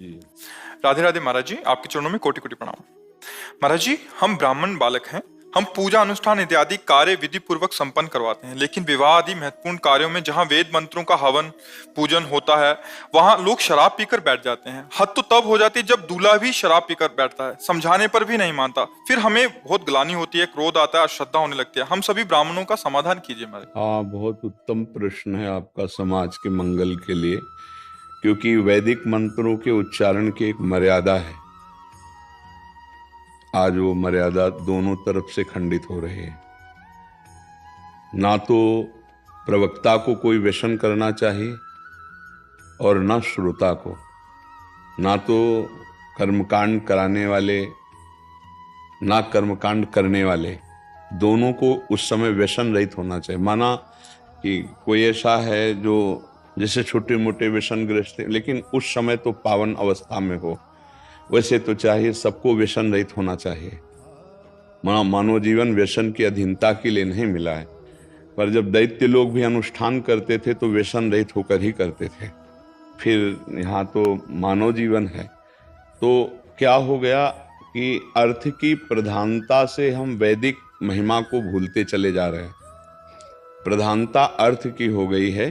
जी। राधे राधे महाराज जी, आपके चरणों में कोटि कोटि प्रणाम। महाराज जी, हम ब्राह्मण बालक हैं। हम पूजा अनुष्ठान इत्यादि कार्य विधि पूर्वक संपन्न करवाते हैं, लेकिन विवाह आदि महत्वपूर्ण कार्यों में जहां वेद मंत्रों का हवन पूजन होता है, वहां लोग शराब पीकर बैठ जाते हैं। हद तो तब हो जाती है जब दूल्हा भी शराब पीकर बैठता है, समझाने पर भी नहीं मानता। फिर हमें बहुत ग्लानि होती है, क्रोध आता है, अश्रद्धा होने लगती है। हम सभी ब्राह्मणों का समाधान कीजिए महाराज। हाँ, बहुत उत्तम प्रश्न है आपका समाज के मंगल के लिए, क्योंकि वैदिक मंत्रों के उच्चारण की एक मर्यादा है। आज वो मर्यादा दोनों तरफ से खंडित हो रही है। ना तो प्रवक्ता को कोई व्यसन करना चाहिए और ना श्रोता को, ना तो कर्मकांड कराने वाले ना कर्मकांड करने वाले, दोनों को उस समय व्यसन रहित होना चाहिए। माना कि कोई ऐसा है जो जैसे छोटे मोटे व्यसन ग्रस्त है, लेकिन उस समय तो पावन अवस्था में हो, वैसे तो चाहिए सबको व्यसन रहित होना चाहिए। मानव जीवन व्यसन की अधीनता के लिए नहीं मिला है, पर जब दैत्य लोग भी अनुष्ठान करते थे तो व्यसन रहित होकर ही करते थे। फिर यहाँ तो मानव जीवन है, तो क्या हो गया कि अर्थ की प्रधानता से हम वैदिक महिमा को भूलते चले जा रहे हैं। प्रधानता अर्थ की हो गई है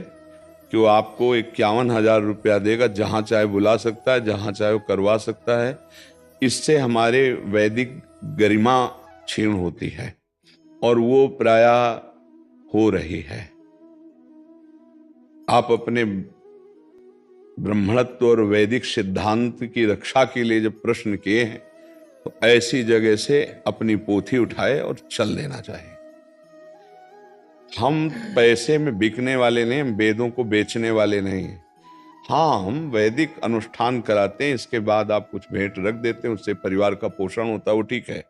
कि वो आपको 51,000 रुपया देगा, जहां चाहे बुला सकता है, जहां चाहे वो करवा सकता है। इससे हमारे वैदिक गरिमा क्षीण होती है और वो प्रायः हो रही है। आप अपने ब्राह्मणत्व और वैदिक सिद्धांत की रक्षा के लिए जब प्रश्न किए हैं, तो ऐसी जगह से अपनी पोथी उठाए और चल देना चाहिए। हम पैसे में बिकने वाले नहीं, हम वेदों को बेचने वाले नहीं हैं। हाँ, हम वैदिक अनुष्ठान कराते हैं, इसके बाद आप कुछ भेंट रख देते हैं, उससे परिवार का पोषण होता है, वो ठीक है।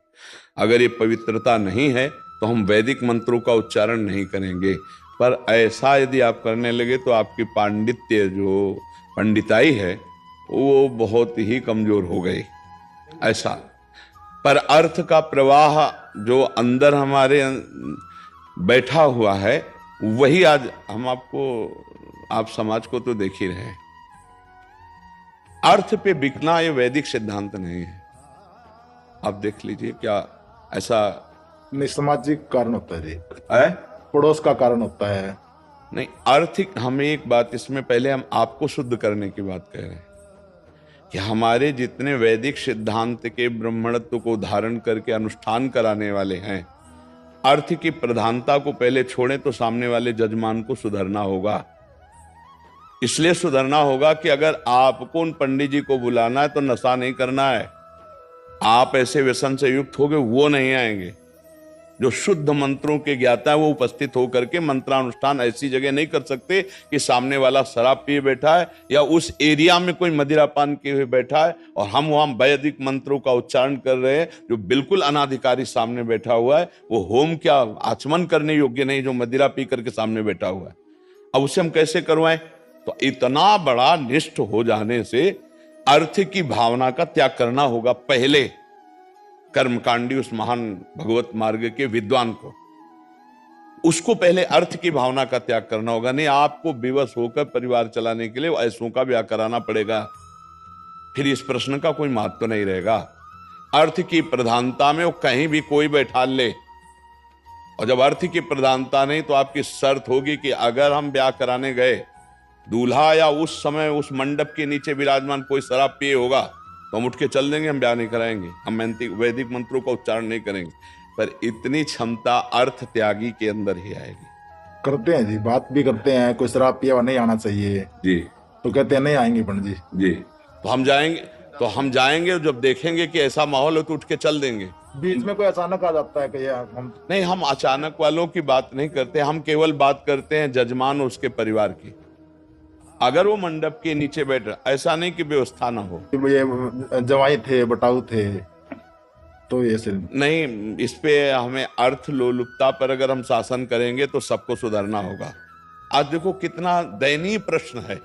अगर ये पवित्रता नहीं है तो हम वैदिक मंत्रों का उच्चारण नहीं करेंगे। पर ऐसा यदि आप करने लगे तो आपकी पांडित्य, जो पंडिताई है, वो बहुत ही कमजोर हो गई। ऐसा पर अर्थ का प्रवाह जो अंदर हमारे बैठा हुआ है, वही आज हम आप समाज को तो देख ही रहे हैं। अर्थ पे बिकना ये वैदिक सिद्धांत नहीं है। आप देख लीजिए, क्या ऐसा नहीं, सामाजिक कारण होता है जी, है? पड़ोस का कारण होता है। नहीं, आर्थिक, हमें एक बात इसमें पहले हम आपको शुद्ध करने की बात कह रहे हैं कि हमारे जितने वैदिक सिद्धांत के ब्राह्मणत्व को धारण करके अनुष्ठान कराने वाले हैं, अर्थ की प्रधानता को पहले छोड़ें तो सामने वाले जजमान को सुधरना होगा। इसलिए सुधरना होगा कि अगर आपको उन पंडित जी को बुलाना है तो नशा नहीं करना है। आप ऐसे व्यसन से युक्त हो गए, वो नहीं आएंगे। जो शुद्ध मंत्रों के ज्ञाता है वो उपस्थित होकर के मंत्रानुष्ठान ऐसी जगह नहीं कर सकते कि सामने वाला शराब पिए बैठा है या उस एरिया में कोई मदिरापान किए हुए बैठा है और हम वहां वैदिक मंत्रों का उच्चारण कर रहे हैं। जो बिल्कुल अनाधिकारी सामने बैठा हुआ है, वो होम क्या आचमन करने योग्य नहीं, जो मदिरा पी करके सामने बैठा हुआ है। अब उसे हम कैसे करवाएं? तो इतना बड़ा निष्ठ हो जाने से अर्थ की भावना का त्याग करना होगा पहले। कर्मकांडी उस महान भगवत मार्ग के विद्वान को, उसको पहले अर्थ की भावना का त्याग करना होगा। नहीं, आपको विवश होकर परिवार चलाने के लिए ऐसों का ब्याह कराना पड़ेगा। फिर इस प्रश्न का कोई महत्व नहीं रहेगा। अर्थ की प्रधानता में वो कहीं भी कोई बैठा ले, और जब अर्थ की प्रधानता नहीं तो आपकी शर्त होगी कि अगर हम ब्याह कराने गए, दूल्हा या उस समय उस मंडप के नीचे विराजमान कोई शराब पिए होगा तो हम उठ के चल देंगे, हम ब्याह नहीं कराएंगे, हम वैदिक मंत्रों का उच्चारण नहीं करेंगे। पर इतनी क्षमता अर्थ त्यागी के अंदर ही आएगी। करते हैं जी, बात भी करते हैं, कोई शराब पिया हुआ नहीं आना चाहिए जी तो कहते हैं नहीं आएंगे पंडित जी। जी, तो हम जाएंगे जब देखेंगे कि ऐसा माहौल है तो उठ के चल देंगे। बीच में कोई अचानक आ जाता है कि यार हम नहीं, हम अचानक वालों की बात नहीं करते, हम केवल बात करते हैं जजमान और उसके परिवार की। अगर वो मंडप के नीचे बैठ रहा, ऐसा नहीं कि व्यवस्था ना हो। ये जवाई थे, बटाऊ थे, तो ये से नहीं, इस पे हमें अर्थ लोलुपता पर अगर हम शासन करेंगे तो सबको सुधरना होगा। आज देखो कितना दयनीय प्रश्न है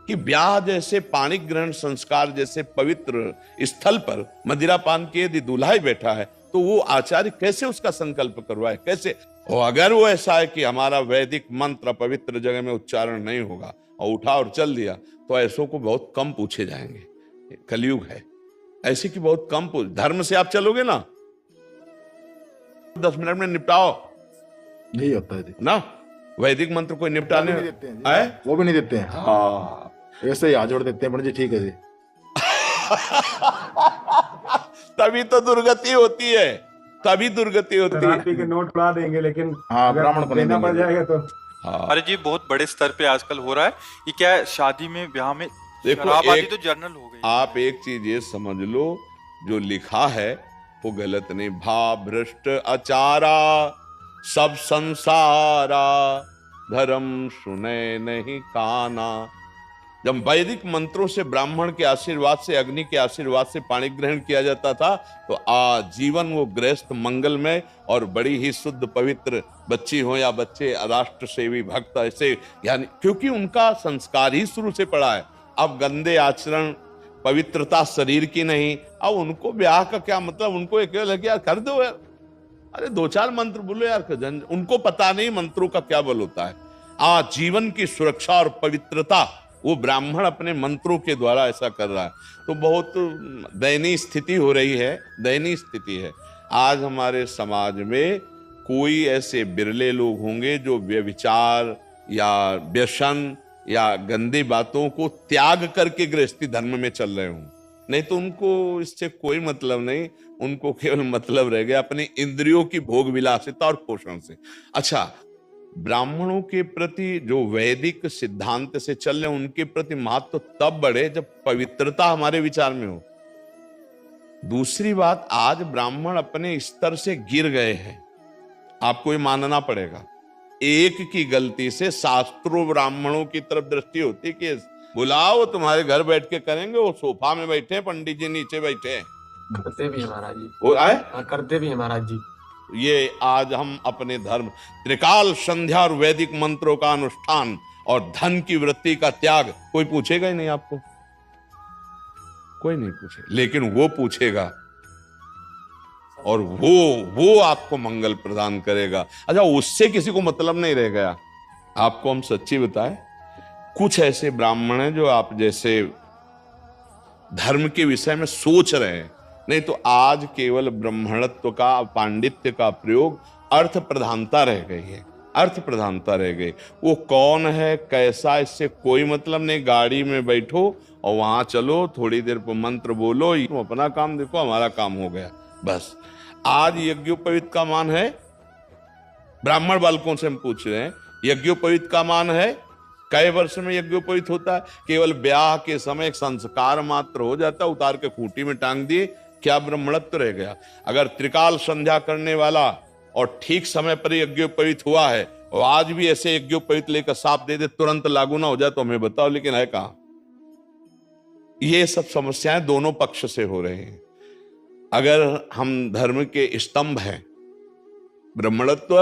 कि ब्याह जैसे पाणिक ग्रहण संस्कार जैसे पवित्र स्थल पर मदिरापान के यदि दूल्हा ही बैठा है तो वो आचार्य कैसे उसका संकल्प करवाए, कैसे? और अगर वो ऐसा है कि हमारा वैदिक मंत्र पवित्र जगह में उच्चारण नहीं होगा और उठा और चल दिया, तो ऐसों को बहुत कम पूछे जाएंगे। कलयुग है। ऐसे की बहुत कम धर्म से आप चलोगे ना 10 मिनट में निपटाओ, यही होता है जी। ना वैदिक मंत्र कोई निपटाने नहीं देते हैं जी। है? वो भी नहीं देते हैं, हाँ ऐसे ही हाथ जोड़ देते हैं, पंडित जी ठीक है जी। तभी तो दुर्गति होती है, तभी दुर्गति होती है। शराबी के नोट उड़ा देंगे, लेकिन हाँ, अगर ब्राह्मण को नहीं देना पड़ देंगे। जाएगा तो हाँ अरे जी बहुत बड़े स्तर पे आजकल हो रहा है ये। क्या है, शादी में ब्याह में देखो, शराब आदि एक- तो जर्नल हो गई। आप एक चीज ये समझ लो, जो लिखा है वो गलत नहीं। भा भ्रष्ट आचारा सब संसारा, धर्म सुने नहीं काना। जब वैदिक मंत्रों से, ब्राह्मण के आशीर्वाद से, अग्नि के आशीर्वाद से पाणी ग्रहण किया जाता था तो आजीवन वो गृहस्थ मंगलमय और बड़ी ही शुद्ध पवित्र बच्ची हो या बच्चे राष्ट्र सेवी भक्त ऐसे, यानी क्योंकि उनका संस्कार ही शुरू से पड़ा है। अब गंदे आचरण, पवित्रता शरीर की नहीं, अब उनको ब्याह का क्या मतलब, उनको एक लगे यार कर दो यार, अरे 2-4 मंत्र बोलो यार, उनको पता नहीं मंत्रों का क्या बल होता है। आजीवन की सुरक्षा और पवित्रता वो ब्राह्मण अपने मंत्रों के द्वारा ऐसा कर रहा है। तो बहुत दयनीय स्थिति हो रही है, दयनीय स्थिति है। आज हमारे समाज में कोई ऐसे बिरले लोग होंगे जो व्यभिचार या व्यसन या गंदी बातों को त्याग करके गृहस्थी धर्म में चल रहे हों, नहीं तो उनको इससे कोई मतलब नहीं। उनको केवल मतलब रह गया अपनी इंद्रियों की भोग विलासिता और पोषण से। अच्छा, ब्राह्मणों के प्रति जो वैदिक सिद्धांत से चल रहे उनके प्रति महत्व तब बढ़े जब पवित्रता हमारे विचार में हो। दूसरी बात, आज ब्राह्मण अपने स्तर से गिर गए हैं, आपको ये मानना पड़ेगा। एक की गलती से शास्त्रों ब्राह्मणों की तरफ दृष्टि होती कि बुलाओ तुम्हारे घर बैठ के करेंगे, वो सोफा में बैठे, पंडित जी नीचे बैठे हैं। करते भी है महाराज जी। वो आए, हाँ, करते भी है महाराज जी। ये आज हम अपने धर्म, त्रिकाल संध्या और वैदिक मंत्रों का अनुष्ठान और धन की वृत्ति का त्याग, कोई पूछेगा ही नहीं आपको, कोई नहीं पूछे, लेकिन वो पूछेगा और वो आपको मंगल प्रदान करेगा। अच्छा, उससे किसी को मतलब नहीं रह गया। आपको हम सच्ची बताएं, कुछ ऐसे ब्राह्मण हैं जो आप जैसे धर्म के विषय में सोच रहे हैं, नहीं तो आज केवल ब्राह्मणत्व का, पांडित्य का प्रयोग अर्थ प्रधानता रह गई है, अर्थ प्रधानता रह गई। वो कौन है, कैसा, इससे कोई मतलब नहीं। गाड़ी में बैठो और वहां चलो, थोड़ी देर पर मंत्र बोलो, तुम अपना काम देखो, हमारा काम हो गया, बस। आज यज्ञोपवीत का मान है, ब्राह्मण बालकों से हम पूछ रहे हैं, यज्ञोपवीत का मान है? कई वर्ष में यज्ञोपवीत होता है? केवल ब्याह के समय एक संस्कार मात्र हो जाता, उतार के खूंटी में टांग दिए, क्या ब्राह्मणत्व रह गया? अगर त्रिकाल संध्या करने वाला और ठीक समय पर यज्ञोपवीत हुआ है और आज भी ऐसे यज्ञोपवीत लेकर साफ दे दे, तुरंत लागू ना हो जाए तो हमें बताओ, लेकिन है कहां? ये सब समस्याएं दोनों पक्ष से हो रही हैं। अगर हम धर्म के स्तंभ हैं, ब्राह्मणत्व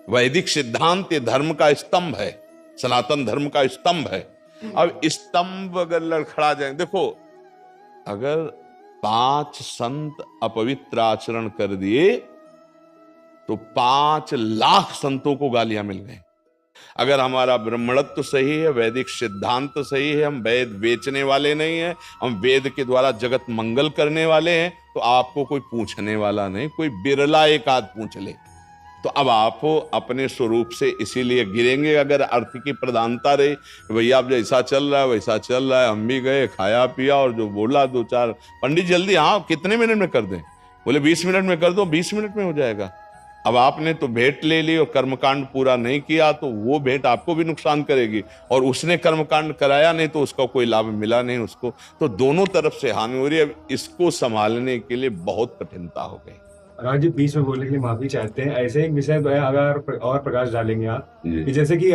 वैदिक सिद्धांत ये धर्म का स्तंभ है, सनातन धर्म का स्तंभ है। अब स्तंभ अगर लड़खड़ा जाए, देखो अगर 5 संत अपवित्र आचरण कर दिए तो 5 लाख संतों को गालियां मिल गई। अगर हमारा ब्राह्मणत्व सही है, वैदिक सिद्धांत सही है, हम वेद बेचने वाले नहीं हैं, हम वेद के द्वारा जगत मंगल करने वाले हैं, तो आपको कोई पूछने वाला नहीं, कोई बिरला एक आध पूछ ले। तो अब आप अपने स्वरूप से इसीलिए गिरेंगे अगर अर्थ की प्रधानता रही, भैया अब जैसा चल रहा है वैसा चल रहा है, हम भी गए, खाया पिया और जो बोला 2-4 पंडित जल्दी, हाँ कितने मिनट में कर दें? बोले 20 मिनट में कर दो, 20 मिनट में हो जाएगा। अब आपने तो भेंट ले ली और कर्मकांड पूरा नहीं किया तो वो भेंट आपको भी नुकसान करेगी, और उसने कर्मकांड कराया नहीं तो उसका कोई लाभ मिला नहीं उसको, तो दोनों तरफ से हानि हो रही है। अब इसको संभालने के लिए बहुत कठिनता हो गई। महाराज जी, बीच में बोलने के लिए माफी चाहते हैं। ऐसे एक विषय पे अगर और प्रकाश डालेंगे आप, जी। कि जैसे कि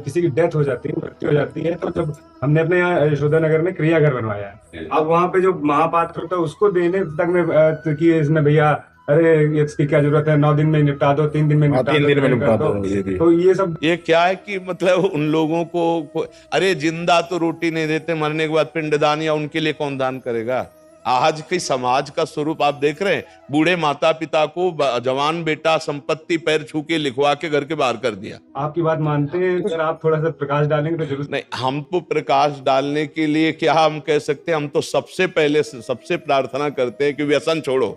किसी की डेथ हो जाती है, मृत्यु हो जाती है, तो जब हमने अपने यहाँ यशोदा नगर में क्रियाघर बनवाया है, अब वहाँ पे जो महापात्र होता है उसको देने तक में कि इसमें भैया अरे इसकी क्या जरूरत है, 9 दिन में निपटा दो, 3 दिन में निपटा 3 दिन में दो, निपटा कर दो। तो ये सब ये क्या है कि मतलब उन लोगों को अरे जिंदा तो रोटी नहीं देते, मरने के बाद पिंडदान या उनके लिए कौन दान करेगा? आज के समाज का स्वरूप आप देख रहे हैं, बूढ़े माता पिता को जवान बेटा संपत्ति पैर छू के लिखवा के घर के बाहर कर दिया। आपकी बात मानते हैं, अगर आप थोड़ा सा प्रकाश डालेंगे तो जरूर। नहीं, हम तो प्रकाश डालने के लिए क्या हम कह सकते हैं, हम तो सबसे पहले सबसे प्रार्थना करते हैं कि व्यसन छोड़ो,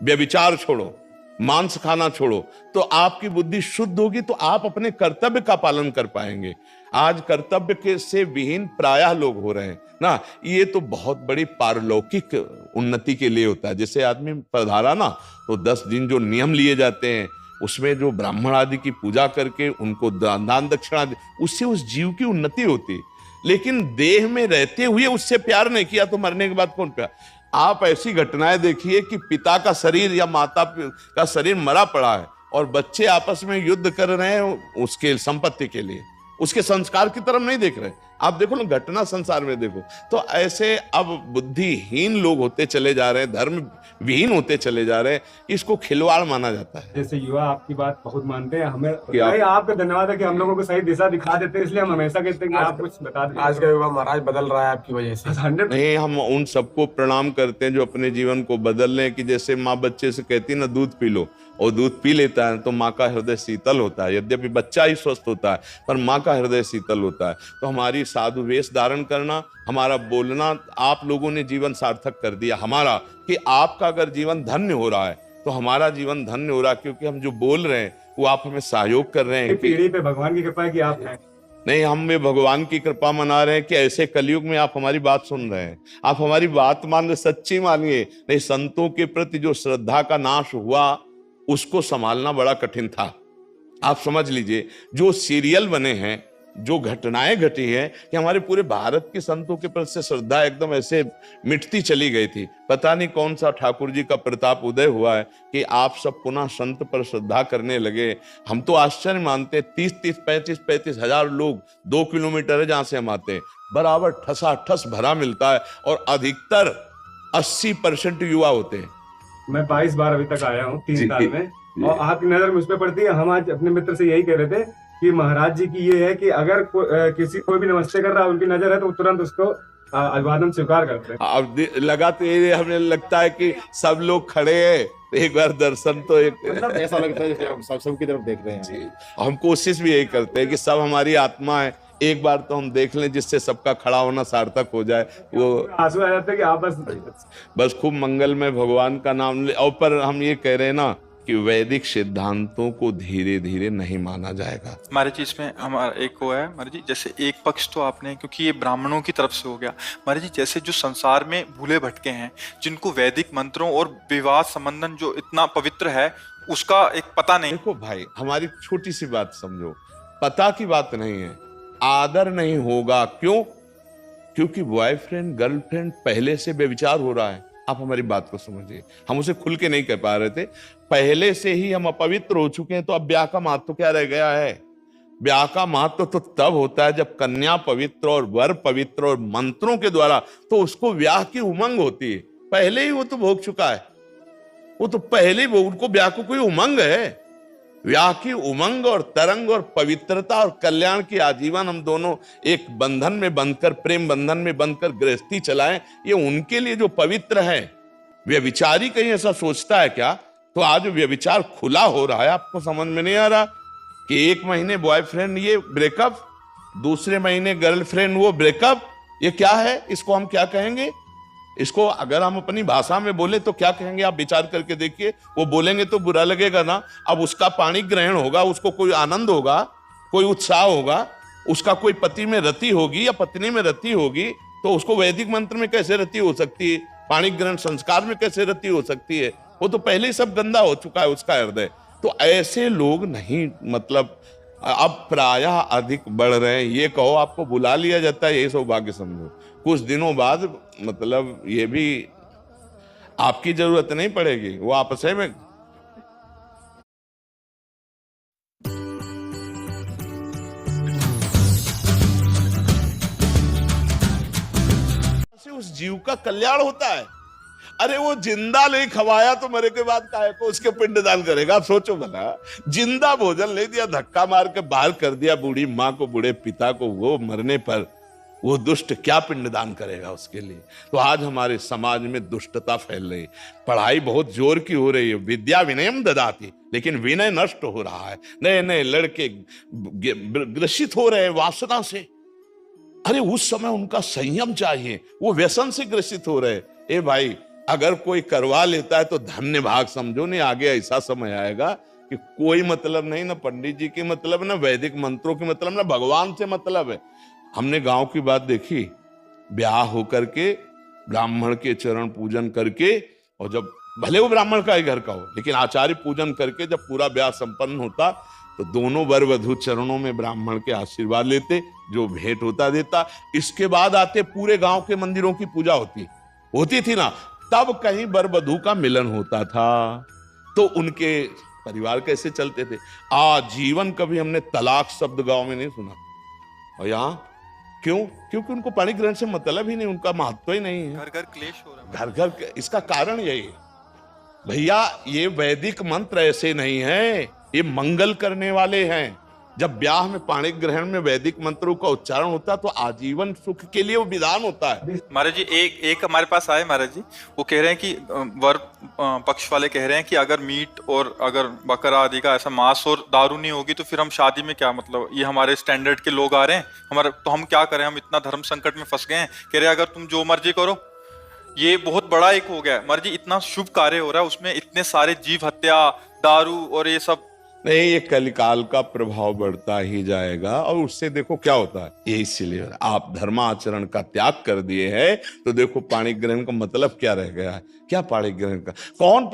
व्यभिचार छोड़ो, मांस खाना छोड़ो, तो आपकी बुद्धि शुद्ध होगी, तो आप अपने कर्तव्य का पालन कर पाएंगे। आज कर्तव्य के से विहीन प्रायः लोग हो रहे हैं ना। ये तो बहुत बड़ी पारलौकिक उन्नति के लिए होता है। जैसे आदमी पधारा ना, तो 10 दिन जो नियम लिए जाते हैं, उसमें जो ब्राह्मण आदि की पूजा करके उनको दान दक्षिणा, उससे उस जीव की उन्नति होती। लेकिन देह में रहते हुए उससे प्यार नहीं किया तो मरने के बाद कौन प्यार। आप ऐसी घटनाएं देखिए कि पिता का शरीर या माता का शरीर मरा पड़ा है और बच्चे आपस में युद्ध कर रहे हैं उसके संपत्ति के लिए, उसके संस्कार की तरफ नहीं देख रहे। आप देखो ना, घटना संसार में देखो। तो ऐसे अब बुद्धिहीन लोग होते चले जा रहे हैं, धर्म विहीन होते चले जा रहे हैं, इसको खिलवाड़ माना जाता है। जैसे युवा आपकी बात बहुत मानते हैं, हमें आप, आपका धन्यवाद है कि हम लोगों को सही दिशा दिखा देते हैं, इसलिए हम हमेशा कहते हैं कि आप कुछ बता दें। आज का युवा महाराज बदल रहा है आपकी वजह से। 100 नहीं, हम उन सबको प्रणाम करते हैं जो अपने जीवन को बदल रहे हैं। कि जैसे माँ बच्चे से कहती है ना, दूध पी लो, और दूध पी लेता है तो माँ का हृदय शीतल होता है। यद्यपि बच्चा ही स्वस्थ होता है, पर माँ का हृदय शीतल होता है। तो हमारी साधु वेश धारण करना, हमारा बोलना, आप लोगों ने जीवन सार्थक कर दिया हमारा। कि आपका अगर जीवन धन्य हो रहा है तो हमारा जीवन धन्य हो रहा है, क्योंकि हम जो बोल रहे हैं वो आप हमें सहयोग कर रहे हैं। पीढ़ी पे भगवान की कृपा है कि आप हैं। नहीं, हम में भगवान की कृपा मना रहे हैं कि ऐसे कलयुग में आप हमारी बात सुन रहे हैं, आप हमारी बात मान रहे, सच्ची मानिए। नहीं, संतों के प्रति जो श्रद्धा का नाश हुआ उसको संभालना बड़ा कठिन था। आप समझ लीजिए, जो सीरियल बने हैं, जो घटनाएं घटी है, कि हमारे पूरे भारत के संतों के प्रति श्रद्धा एकदम ऐसे मिटती चली गई थी। पता नहीं कौन सा ठाकुर जी का प्रताप उदय हुआ है कि आप सब पुनः संत पर श्रद्धा करने लगे। हम तो आश्चर्य मानते, 30-35 हजार लोग 2 किलोमीटर है जहां से हम आते हैं, बराबर ठसाठस भरा मिलता है, और अधिकतर 80% युवा होते हैं। मैं 22 बार अभी तक आया हूँ 3 साल में, और आपकी नजर मुझ पे पड़ती है। हम आज अपने मित्र से यही कह रहे थे कि महाराज जी की ये है कि अगर कोई भी नमस्ते कर रहा है, उनकी नजर है तो तुरंत उसको अभिवादन स्वीकार करते हैं। अब लगा तो ये हमें लगता है कि सब लोग खड़े हैं, तो एक बार दर्शन तो एक मतलब ऐसा लगता है जैसे हम सबकी तरफ देख रहे हैं। हम कोशिश भी यही करते हैं कि सब हमारी आत्मा है, एक बार तो हम देख लें जिससे सबका खड़ा होना सार्थक हो जाए। वो आंसू आ जाते हैं कि आप बस खूब मंगल में भगवान का नाम ले। और पर हम ये कह रहे हैं ना कि वैदिक सिद्धांतों को धीरे धीरे नहीं माना जाएगा। महाराज जी, इसमें हमारा एक वो है महाराज जी, जैसे एक पक्ष तो आपने, क्योंकि ये ब्राह्मणों की तरफ से हो गया महाराज जी, जैसे जो संसार में भूले भटके हैं, जिनको वैदिक मंत्रों और विवाह संबंधन जो इतना पवित्र है उसका एक पता नहीं। देखो भाई, हमारी छोटी सी बात समझो, पता की बात नहीं है, आदर नहीं होगा। क्यों? क्योंकि बॉयफ्रेंड गर्लफ्रेंड पहले से बेविचार हो रहा है। आप हमारी बात को समझिए, हम उसे खुल के नहीं कह पा रहे थे, पहले से ही हम अपवित्र हो चुके हैं। तो अब ब्याह का महत्व क्या रह गया है? ब्याह का महत्व तो तब होता है जब कन्या पवित्र और वर पवित्र और मंत्रों के द्वारा, तो उसको ब्याह की उमंग होती है। पहले ही वो तो भोग चुका है, वो तो पहले ही उनको ब्याह को कोई उमंग है। ब्याह की उमंग और तरंग और पवित्रता और कल्याण की आजीवन हम दोनों एक बंधन में बंधकर, प्रेम बंधन में बंधकर गृहस्थी चलाएं, ये उनके लिए जो पवित्र है। व्यभिचारी कहीं ऐसा सोचता है क्या? तो आज व्यभिचार खुला हो रहा है, आपको समझ में नहीं आ रहा कि 1 महीने बॉयफ्रेंड ये ब्रेकअप, दूसरे महीने गर्लफ्रेंड वो ब्रेकअप। ये क्या है? इसको हम क्या कहेंगे? इसको अगर हम अपनी भाषा में बोले तो क्या कहेंगे? आप विचार करके देखिए। वो बोलेंगे तो बुरा लगेगा ना। अब उसका पाणी ग्रहण होगा, उसको कोई आनंद होगा, कोई उत्साह होगा, उसका कोई पति में रति होगी या पत्नी में रति होगी, तो उसको वैदिक मंत्र में कैसे रति हो सकती है? पाणी ग्रहण संस्कार में कैसे रति हो सकती है? वो तो पहले ही सब गंदा हो चुका है उसका हृदय। तो ऐसे लोग नहीं, मतलब अब प्रायः अधिक बढ़ रहे हैं। ये कहो आपको बुला लिया जाता है, ये सौभाग्य समझो। कुछ दिनों बाद मतलब ये भी आपकी जरूरत नहीं पड़ेगी, वो आपस में उस जीव का कल्याण होता है। अरे वो जिंदा नहीं खवाया तो मरे के बाद काहे को उसके पिंडदान करेगा? आप सोचो भला, जिंदा भोजन ले दिया, धक्का मार के बाहर कर दिया बूढ़ी माँ को, बूढ़े पिता को, वो मरने पर वो दुष्ट क्या पिंडदान करेगा उसके लिए। तो आज हमारे समाज में दुष्टता फैल रही है। पढ़ाई बहुत जोर की हो रही है, विद्या विनयम ददाति, लेकिन विनय नष्ट हो रहा है। नए नए लड़के ग्रसित हो रहे हैं वासना से। अरे उस समय उनका संयम चाहिए, वो व्यसन से ग्रसित हो रहे। ए भाई, अगर कोई करवा लेता है तो धन्य भाग समझो, नहीं आगे ऐसा समय आएगा कि कोई मतलब नहीं, ना पंडित जी की मतलब, ना वैदिक मंत्रों की मतलब, ना भगवान से मतलब है। हमने गांव की बात देखी, ब्याह होकर के ब्राह्मण के चरण पूजन करके, और जब भले वो ब्राह्मण का ही घर का हो, लेकिन आचार्य पूजन करके जब पूरा ब्याह संपन्न होता तो दोनों वर वधू चरणों में ब्राह्मण के आशीर्वाद लेते, जो भेंट होता देता। इसके बाद आते पूरे गांव के मंदिरों की पूजा होती थी ना, तब कहीं वर वधू का मिलन होता था। तो उनके परिवार कैसे चलते थे। आजीवन कभी हमने तलाक शब्द गांव में नहीं सुना। और यहाँ क्यों? क्योंकि उनको पाणी ग्रहण से मतलब ही नहीं, उनका महत्व ही नहीं है। घर घर क्लेश हो रहा है। घर घर, इसका कारण यही है भैया, ये वैदिक मंत्र ऐसे नहीं है, ये मंगल करने वाले हैं। जब ब्याह में पाणी ग्रहण में वैदिक मंत्रों का उच्चारण होता है तो आजीवन सुख के लिए वो विधान होता है। महाराज जी, एक हमारे पास आए महाराज जी, वो कह रहे हैं कि वर पक्ष वाले कह रहे हैं कि अगर मीट और अगर बकरा आदि का ऐसा मांस और दारू नहीं होगी तो फिर हम शादी में क्या मतलब, ये हमारे स्टैंडर्ड के लोग आ रहे हैं हमारे, तो हम क्या करें, हम इतना धर्म संकट में फंस गए हैं। कह रहे हैं अगर तुम जो मर्जी करो, ये बहुत बड़ा एक हो गया है महाराज जी, इतना शुभ कार्य हो रहा है, उसमें इतने सारे जीव हत्या, दारू और ये सब। नहीं, ये कलिकाल का प्रभाव बढ़ता ही जाएगा, और उससे देखो क्या होता है। ये इसीलिए आप धर्माचरण का त्याग कर दिए हैं, तो देखो पाणी ग्रहण का मतलब क्या रह गया है। क्या पाणी ग्रहण का कौन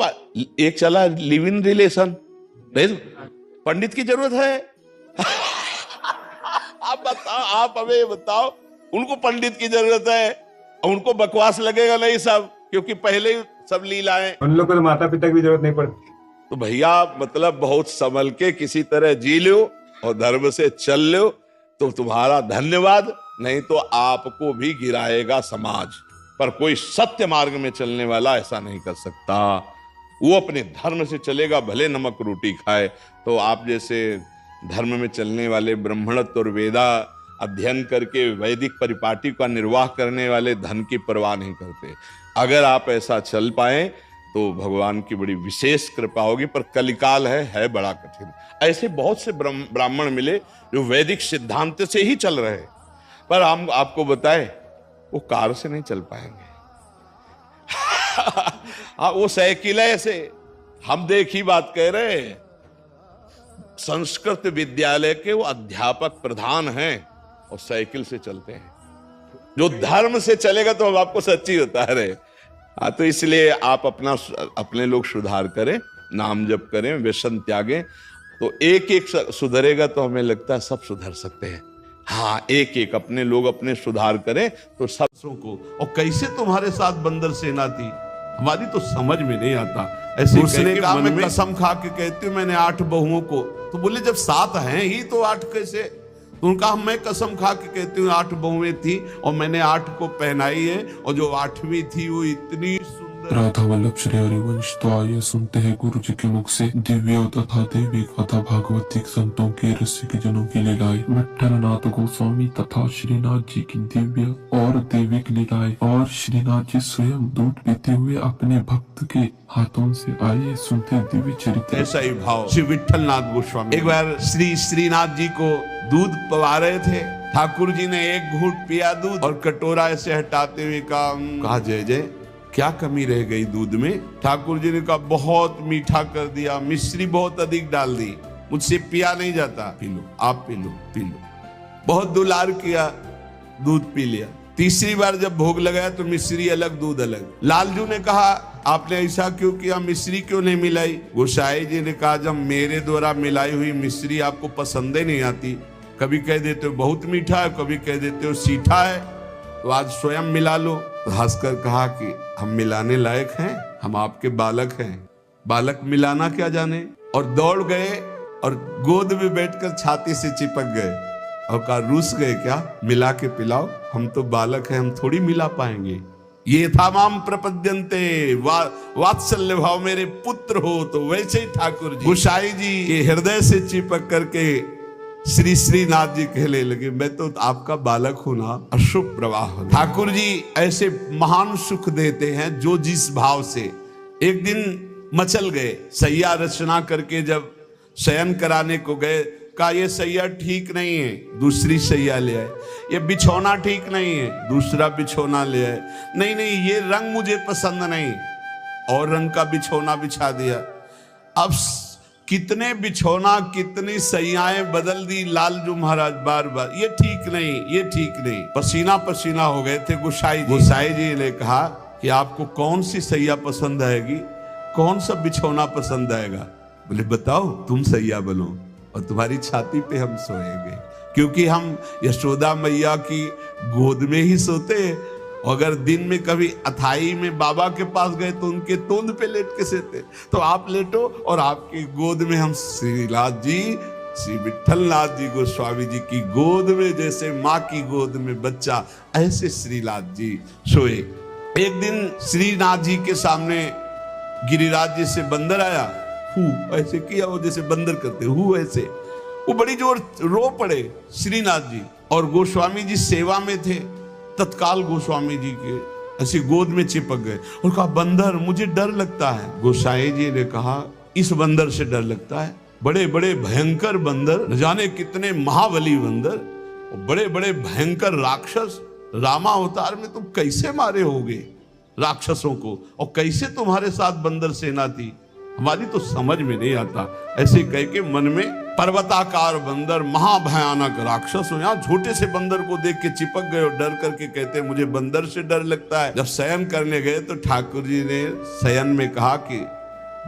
एक चला लिव इन रिलेशन, नहीं पंडित की जरूरत है। आप बताओ, आप हमें बताओ, उनको पंडित की जरूरत है, उनको बकवास लगेगा नहीं सब, क्योंकि पहले ही सब लीलाएं। उन लोगों को तो माता पिता की भी जरूरत नहीं पड़ती। तो भैया मतलब बहुत संभल के किसी तरह जी लो और धर्म से चल लो तो तुम्हारा धन्यवाद, नहीं तो आपको भी गिराएगा समाज। पर कोई सत्य मार्ग में चलने वाला ऐसा नहीं कर सकता, वो अपने धर्म से चलेगा, भले नमक रोटी खाए। तो आप जैसे धर्म में चलने वाले, ब्राह्मणत्व और वेदा अध्ययन करके वैदिक परिपाटी का निर्वाह करने वाले धन की परवाह नहीं करते। अगर आप ऐसा चल पाए तो भगवान की बड़ी विशेष कृपा होगी। पर कलिकाल है बड़ा कठिन। ऐसे बहुत से ब्राह्मण मिले जो वैदिक सिद्धांत से ही चल रहे, पर हम आपको बताएं वो कार से नहीं चल पाएंगे। हाँ, वो साइकिल है। ऐसे हम देख ही बात कह रहे हैं, संस्कृत विद्यालय के वो अध्यापक प्रधान हैं और साइकिल से चलते हैं। जो धर्म से चलेगा तो हम आपको सच्ची बता रहे। हाँ, तो इसलिए आप अपने लोग सुधार करें, नाम जप करें, व्यसन त्यागें, तो एक एक सुधरेगा तो हमें लगता है सब सुधर सकते हैं। हाँ, एक एक अपने लोग अपने सुधार करें तो सबों को। और कैसे तुम्हारे साथ बंदर सेना थी, हमारी तो समझ में नहीं आता। ऐसे उसने कहा मैं कसम खा के कहती हूँ मैंने 8 बहुओं को, तो बोले जब 7 हैं ही तो 8 कैसे? तो उनका मैं कसम खा के कहती हूँ 8 बहुएं थी और मैंने 8 को पहनाई है, और जो 8वीं थी वो इतनी सुंदर। राधा वल्लभ श्री हरिवंश। तो आइए सुनते हैं गुरु जी के मुख से दिव्य तथा देवी कथा भागवतिक संतों के रसिक जनों की लीलाएं, विट्ठलनाथ गोस्वामी तथा श्रीनाथ जी की दिव्य और दैविक लीलाएं, और श्रीनाथ जी स्वयं दूध पीते हुए अपने भक्त के हाथों से। आइए सुनते हैं दिव्य चरित्र। ऐसा ही भाव श्री विट्ठलनाथ गोस्वामी एक बार श्रीनाथ जी को दूध पवा रहे थे। ठाकुर जी ने एक घूंट पिया दूध और कटोरा ऐसे हटाते हुए कहा जय जय, क्या कमी रह गई दूध में? ठाकुर जी ने कहा बहुत मीठा कर दिया, मिश्री बहुत अधिक डाल दी, मुझसे पिया नहीं जाता, पी लो, आप पी लो, पी लो। बहुत दुलार किया, दूध पी लिया। तीसरी बार जब भोग लगाया तो मिश्री अलग दूध अलग। लालजू ने कहा आपने ऐसा क्यों किया, मिश्री क्यों नहीं मिलाई? गोसाई जी ने कहा जब मेरे द्वारा मिलाई हुई मिश्री आपको पसंद ही नहीं आती, कभी कह देते हो बहुत मीठा है, कभी कह देते हो सीठा है, तो आज स्वयं मिला लो। तो हंसकर कहा कि हम मिलाने लायक हैं, हम आपके बालक हैं, बालक मिलाना क्या जाने। और दौड़ गए और गोद में बैठकर छाती से चिपक गए और कहा रूस गए क्या, मिला के पिलाओ, हम तो बालक हैं, हम थोड़ी मिला पाएंगे। ये था माम प्रपद्यन्ते, वात्सल्य भाव, मेरे पुत्र हो। तो वैसे ही ठाकुर जी गोसाई जी के हृदय से चिपक करके श्री श्रीनाथ जी कहने लगे, मैं तो आपका बालक हूं ना, अशुभ प्रवाह हो। ठाकुर जी ऐसे महान सुख देते हैं जो जिस भाव से। एक दिन मचल गए, सैया रचना करके जब शयन कराने को गए, कहा ये सैया ठीक नहीं है, दूसरी सैया ले आए। ये बिछौना ठीक नहीं है, दूसरा बिछौना ले आए। नहीं नहीं, ये रंग मुझे पसंद नहीं, और रंग का बिछौना बिछा दिया। अब कितने बिछौना, कितनी सैयाएं बदल दी लालजू महाराज बार बार। ये ठीक नहीं, ये ठीक नहीं। पसीना पसीना हो गए थे गोसाई जी। गोसाई जी ने कहा कि आपको कौन सी सैया पसंद आएगी, कौन सा बिछौना पसंद आएगा? बोले बताओ, तुम सैया बनो और तुम्हारी छाती पे हम सोएंगे, क्योंकि हम यशोदा मैया की गोद में ही सोते। अगर दिन में कभी अथाई में बाबा के पास गए तो उनके तोंद पे लेट के सोते। तो आप लेटो और आपकी गोद में हम श्रीनाथ जी, श्री विठलनाथ जी गोस्वामी जी की गोद में, जैसे माँ की गोद में बच्चा, ऐसे श्रीनाथ जी सोए। एक दिन श्रीनाथ जी के सामने गिरिराज जी से बंदर आया, हु ऐसे किया, वो जैसे बंदर करते हु ऐसे। वो बड़ी जोर रो पड़े श्रीनाथ जी, और गोस्वामी जी सेवा में थे। तत्काल गोस्वामी जी के ऐसे गोद में चिपक गए और कहा, बंदर मुझे डर लगता है। गोसाई जी ने कहा, इस बंदर से डर लगता है? बड़े बड़े भयंकर बंदर, न जाने कितने महाबली बंदर, और बड़े बड़े भयंकर राक्षस, रामा अवतार में तुम कैसे मारे होगे राक्षसों को, और कैसे तुम्हारे साथ बंदर सेना थी, हमारी तो समझ में नहीं आता। ऐसे कह के मन में पर्वताकार बंदर, महाभयानक राक्षस हो। यहाँ छोटे से बंदर को देख के चिपक गए और डर करके कहते मुझे बंदर से डर लगता है। जब शयन करने गए तो ठाकुर जी ने शयन में कहा कि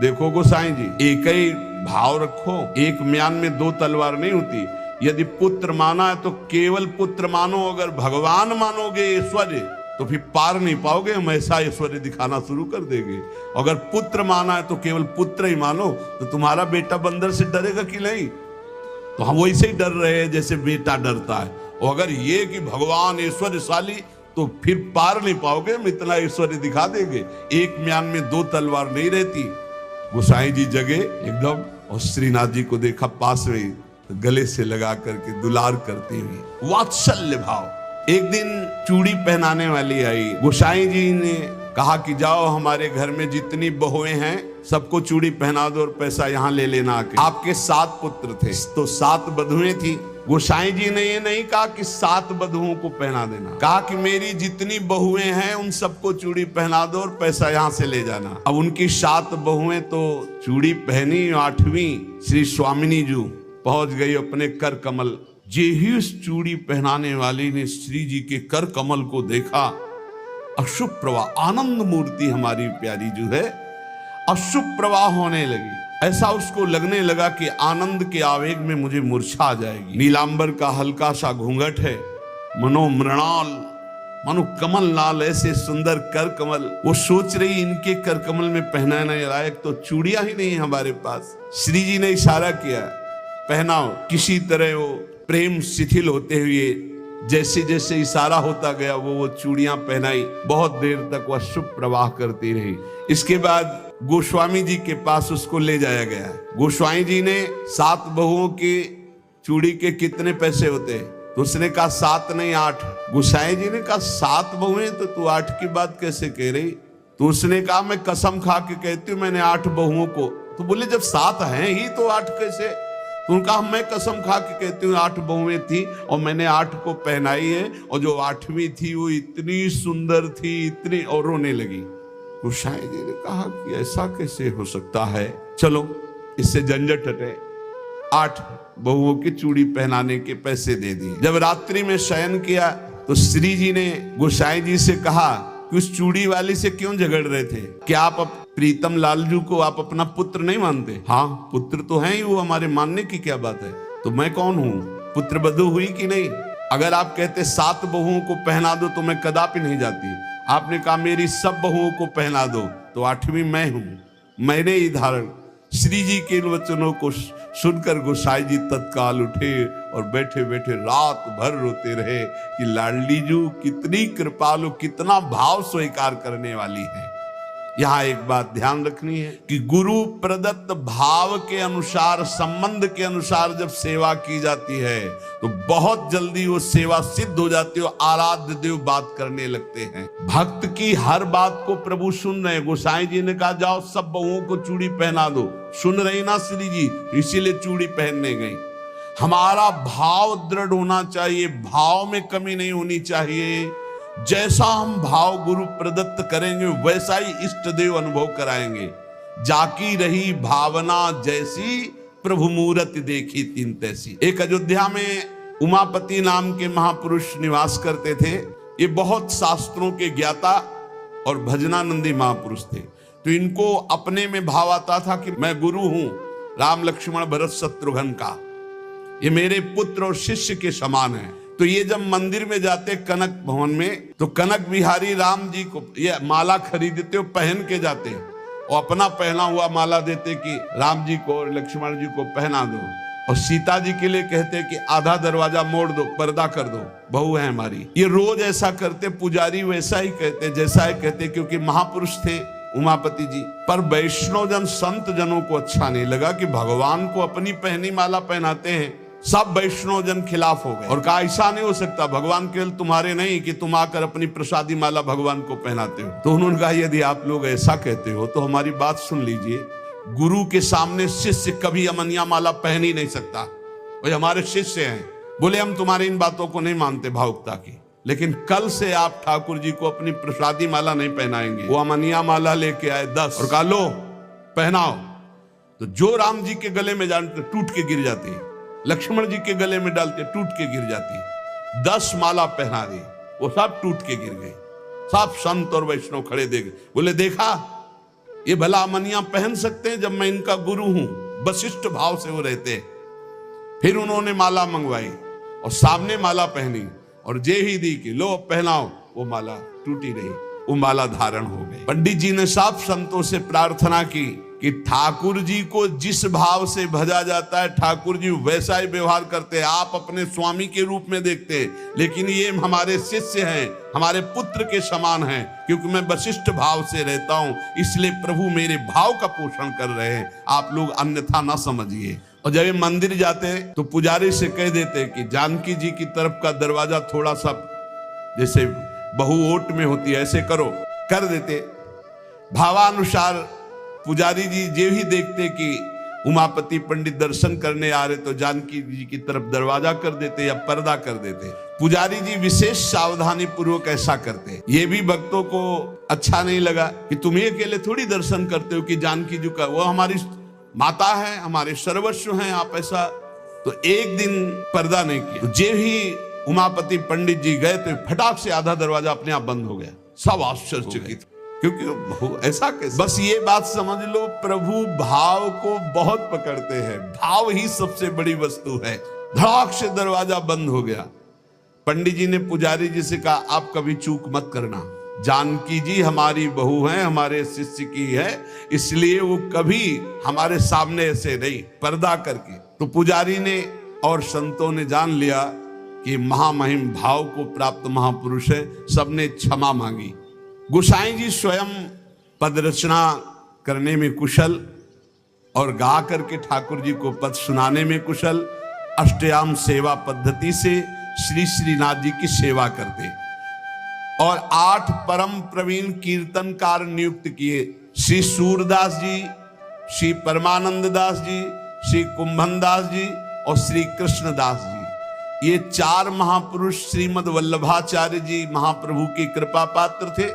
देखो गोसाई जी, एक ही भाव रखो, एक म्यान में दो तलवार नहीं होती। यदि पुत्र माना है तो केवल पुत्र मानो, अगर भगवान मानोगे ऐश्वर्य तो फिर पार नहीं पाओगे, हम ऐसा ऐश्वर्य दिखाना शुरू कर देंगे। अगर पुत्र माना है तो केवल पुत्र ही मानो, तो तुम्हारा बेटा बंदर से डरेगा कि नहीं? तो हम वैसे ही डर रहे हैं जैसे बेटा डरता है। और अगर ये कि भगवान ऐश्वर्यशाली, तो फिर पार नहीं पाओगे, हम इतना ऐश्वर्य दिखा देंगे। एक म्यान में दो तलवार नहीं रहती। गोसाई जी जगे एकदम, और श्रीनाथ जी को देखा पास में, तो गले से लगा करके दुलार करते हुए, वात्सल्य भाव। एक दिन चूड़ी पहनाने वाली आई। गोसाई जी ने कहा कि जाओ हमारे घर में जितनी बहुएं हैं सबको चूड़ी पहना दो और पैसा यहाँ ले लेना आके। आपके 7 पुत्र थे तो 7 बधुएं थी। गोसाई जी ने ये नहीं कहा कि 7 बधुओं को पहना देना, कहा कि मेरी जितनी बहुएं हैं उन सबको चूड़ी पहना दो और पैसा यहाँ से ले जाना। अब उनकी 7 बहुएं तो चूड़ी पहनी, 8वीं श्री स्वामिनी जी पहुंच गई अपने कर कमल। जे ही उस चूड़ी पहनाने वाली ने श्री जी के कर कमल को देखा, अशुभ प्रवाह, आनंद मूर्ति हमारी प्यारी जो है अशुभ प्रवाह होने लगी। ऐसा उसको लगने लगा कि आनंद के आवेग में मुझे मूर्छा आ जाएगी। नीलांबर का हल्का सा घूंघट है, मनो मृणाल, मनो कमल लाल, ऐसे सुंदर कर कमल। वो सोच रही इनके कर कमल में पहनाने लायक तो चूड़ियां ही नहीं हमारे पास। श्री जी ने इशारा किया, पहनाओ। किसी तरह वो प्रेम शिथिल होते हुए जैसे जैसे इशारा होता गया वो चूड़ियां पहनाई। बहुत देर तक वह शुभ प्रवाह करती रही। इसके बाद गोस्वामी जी के पास उसको ले जाया गया। गोस्वामी जी ने 7 बहुओं की चूड़ी के कितने पैसे होते? तो उसने कहा 7 नहीं 8। गोसाई जी ने कहा 7 बहुएं तो तू 8 की बात कैसे कह रही? तो उसने कहा मैं कसम खा के कहती हूँ मैंने 8 बहुओं को। तो बोले जब 7 हैं ही तो 8 कैसे? तो उनका मैं कसम खा के कहती हूँ 8 बहुएं थी और मैंने 8 को पहनाई है, और जो 8वीं थी वो इतनी सुंदर थी, इतनी, और रोने लगी। गोसाई जी ने कहा कि ऐसा कैसे हो सकता है, चलो इससे झंझट हटे। 8 बहुओं की चूड़ी पहनाने के पैसे दे दिए। जब रात्रि में शयन किया तो श्री जी ने गोसाई जी से कहा कि उस चूड़ी वाली से क्यों झगड़ रहे थे? क्या आप प्रीतम लालजू को आप अपना पुत्र नहीं मानते? हाँ पुत्र तो है ही, वो हमारे मानने की क्या बात है? तो मैं कौन हूँ? पुत्र बधू हुई कि नहीं? अगर आप कहते 7 बहुओं को पहना दो तो मैं कदापि नहीं जाती। आपने कहा मेरी सब बहुओं को पहना दो, तो 8वीं मैं हूँ, मैंने ही धारण। श्री जी के वचनों को सुनकर गोसाई जी तत्काल उठे और बैठे बैठे रात भर रोते रहे कि लाडली जू कितनी कृपालु, कितना भाव स्वीकार करने वाली है। यहां एक बात ध्यान रखनी है कि गुरु प्रदत्त भाव के अनुसार, संबंध के अनुसार जब सेवा की जाती है तो बहुत जल्दी वो सेवा सिद्ध हो जाती है, आराध्य देव बात करने लगते हैं। भक्त की हर बात को प्रभु सुन रहे हैं। गोसाई जी ने कहा जाओ सब बहुओं को चूड़ी पहना दो, सुन रही ना श्री जी, इसीलिए चूड़ी पहनने गई। हमारा भाव दृढ़ होना चाहिए, भाव में कमी नहीं होनी चाहिए। जैसा हम भाव गुरु प्रदत्त करेंगे वैसा ही इष्ट देव अनुभव कराएंगे। जाकी रही भावना जैसी, प्रभु मूरत देखी तीन तैसी। एक अयोध्या में उमापति नाम के महापुरुष निवास करते थे। ये बहुत शास्त्रों के ज्ञाता और भजनानंदी महापुरुष थे। तो इनको अपने में भाव आता था कि मैं गुरु हूं राम लक्ष्मण भरत शत्रुघ्न का, ये मेरे पुत्र और शिष्य के समान है। तो ये जब मंदिर में जाते कनक भवन में, तो कनक बिहारी राम जी को ये माला खरीदते हो, पहन के जाते और अपना पहना हुआ माला देते कि राम जी को और लक्ष्मण जी को पहना दो, और सीता जी के लिए कहते कि आधा दरवाजा मोड़ दो, पर्दा कर दो, बहू है हमारी। ये रोज ऐसा करते। पुजारी वैसा ही कहते, जैसा ही कहते, क्योंकि महापुरुष थे उमापति जी। पर वैष्णव जन, संत जनों को अच्छा नहीं लगा कि भगवान को अपनी पहनी माला पहनाते हैं। सब वैष्णव जन खिलाफ हो गए और कहा ऐसा नहीं हो सकता, भगवान केवल तुम्हारे नहीं कि तुम आकर अपनी प्रसादी माला भगवान को पहनाते हो। तो उन्होंने कहा यदि आप लोग ऐसा कहते हो तो हमारी बात सुन लीजिए। गुरु के सामने शिष्य कभी अमनिया माला पहन ही नहीं सकता, वही हमारे शिष्य हैं। बोले हम तुम्हारी इन बातों को नहीं मानते भावुकता की, लेकिन कल से आप ठाकुर जी को अपनी प्रसादी माला नहीं पहनाएंगे। वो अमनिया माला लेके आए 10 और कहा लो पहनाओ। तो जो राम जी के गले में जानते टूट के गिर जाती है, लक्ष्मण जी के गले में डालते टूट के गिर जाती। 10 माला पहना दी, वो सब टूट के गिर गए। सब संत और वैष्णव खड़े देख, बोले देखा ये भला अमनिया पहन सकते हैं जब मैं इनका गुरु हूं। वशिष्ठ भाव से वो रहते। फिर उन्होंने माला मंगवाई और सामने माला पहनी और जे ही दी कि लो पहनाओ, वो माला टूटी रही, वो माला धारण हो गई। पंडित जी ने सब संतों से प्रार्थना की कि ठाकुर जी को जिस भाव से भजा जाता है ठाकुर जी वैसा ही व्यवहार करते हैं। आप अपने स्वामी के रूप में देखते हैं, लेकिन ये हमारे शिष्य हैं, हमारे पुत्र के समान हैं। क्योंकि मैं वशिष्ठ भाव से रहता हूं, इसलिए प्रभु मेरे भाव का पोषण कर रहे हैं, आप लोग अन्यथा ना समझिए। और जब ये मंदिर जाते तो पुजारी से कह देते कि जानकी जी की तरफ का दरवाजा थोड़ा सा जैसे बहु ओट में होती है ऐसे करो, कर देते। भावानुसार पुजारी जी जे ही देखते कि उमापति पंडित दर्शन करने आ रहे तो जानकी जी की तरफ दरवाजा कर देते या पर्दा कर देते। पुजारी जी विशेष सावधानी पूर्वक ऐसा करते। ये भी भक्तों को अच्छा नहीं लगा कि तुम ही अकेले थोड़ी दर्शन करते हो कि जानकी जी का, वो हमारी माता है, हमारे सर्वस्व हैं, आप ऐसा। तो एक दिन पर्दा नहीं किया। तो जे ही उमापति पंडित जी गए तो फटाक से आधा दरवाजा अपने आप बंद हो गया। सब आश्चर्यचकित, क्योंकि ऐसा कैसे। बस ये बात समझ लो, प्रभु भाव को बहुत पकड़ते हैं। भाव ही सबसे बड़ी वस्तु है। धड़ाक से दरवाजा बंद हो गया। पंडित जी ने पुजारी जी से कहा आप कभी चूक मत करना, जानकी जी हमारी बहू है, हमारे शिष्य की है, इसलिए वो कभी हमारे सामने ऐसे नहीं, पर्दा करके। तो पुजारी ने और संतों ने जान लिया कि महामहिम भाव को प्राप्त महापुरुष है। सबने क्षमा मांगी। गोसाई जी स्वयं पद रचना करने में कुशल और गा करके ठाकुर जी को पद सुनाने में कुशल। अष्टयाम सेवा पद्धति से श्री श्रीनाथ जी की सेवा करते और 8 परम प्रवीण कीर्तनकार नियुक्त किए। श्री सूरदास जी, श्री परमानंद दास जी, श्री कुंभन दास जी और श्री कृष्णदास जी। ये 4 महापुरुष श्रीमद वल्लभाचार्य जी महाप्रभु की कृपा पात्र थे।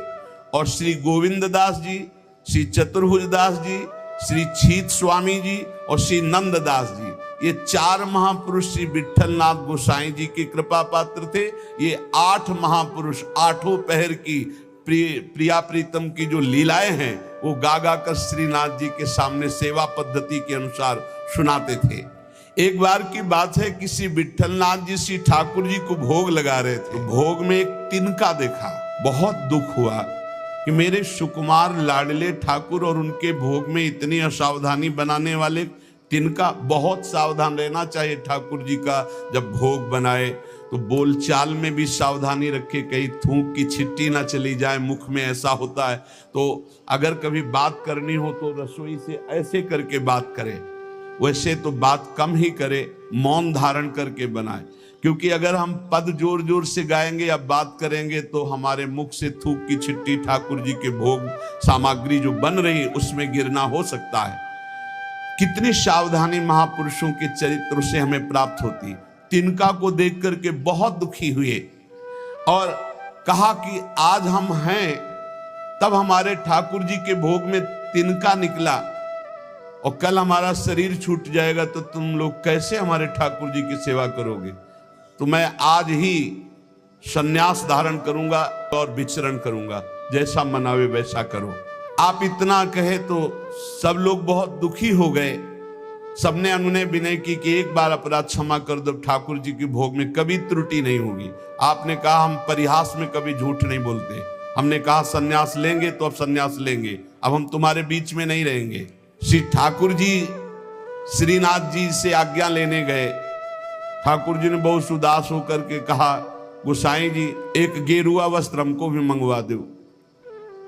और श्री गोविंद दास जी, श्री चतुर्भुज दास जी, श्री छीत स्वामी जी और श्री नंद दास जी, ये 4 महापुरुष श्री विठलनाथ गोसाई जी की कृपा पात्र थे। ये 8 महापुरुष 8 पहर की प्रिया प्रीतम की जो लीलाएं हैं वो गा गा कर श्रीनाथ जी के सामने सेवा पद्धति के अनुसार सुनाते थे। एक बार की बात है, किसी विठलनाथ जी श्री ठाकुर जी को भोग लगा रहे थे। भोग में एक तिनका देखा, बहुत दुख हुआ कि मेरे सुकुमार लाडले ठाकुर और उनके भोग में इतनी असावधानी बनाने वाले तिनका बहुत सावधान रहना चाहिए ठाकुर जी का। जब भोग बनाए तो बोलचाल में भी सावधानी रखे, कहीं थूक की छिट्टी ना चली जाए मुख में, ऐसा होता है। तो अगर कभी बात करनी हो तो रसोई से ऐसे करके बात करे, वैसे तो बात कम ही करे, मौन धारण करके बनाए। क्योंकि अगर हम पद जोर जोर से गाएंगे या बात करेंगे तो हमारे मुख से थूक की छिट्टी ठाकुर जी के भोग सामग्री जो बन रही है उसमें गिरना हो सकता है। कितनी सावधानी महापुरुषों के चरित्र से हमें प्राप्त होती। तिनका को देख करके बहुत दुखी हुए और कहा कि आज हम हैं, तब हमारे ठाकुर जी के भोग में तिनका निकला और कल हमारा शरीर छूट जाएगा तो तुम लोग कैसे हमारे ठाकुर जी की सेवा करोगे। तो मैं आज ही संन्यास धारण करूंगा और विचरण करूंगा, जैसा मनावे वैसा करो। आप इतना कहे तो सब लोग बहुत दुखी हो गए। सबने अनुनय विनय की कि एक बार अपराध क्षमा कर दो, ठाकुर जी के भोग में कभी त्रुटि नहीं होगी। आपने कहा हम परिहास में कभी झूठ नहीं बोलते। हमने कहा सन्यास लेंगे तो अब सन्यास लेंगे, अब हम तुम्हारे बीच में नहीं रहेंगे। श्री ठाकुर जी श्रीनाथ जी से आज्ञा लेने गए। ठाकुर जी ने बहुत उदास होकर के कहा, गोसाई जी एक गेरुआ वस्त्र हमको भी मंगवा दो।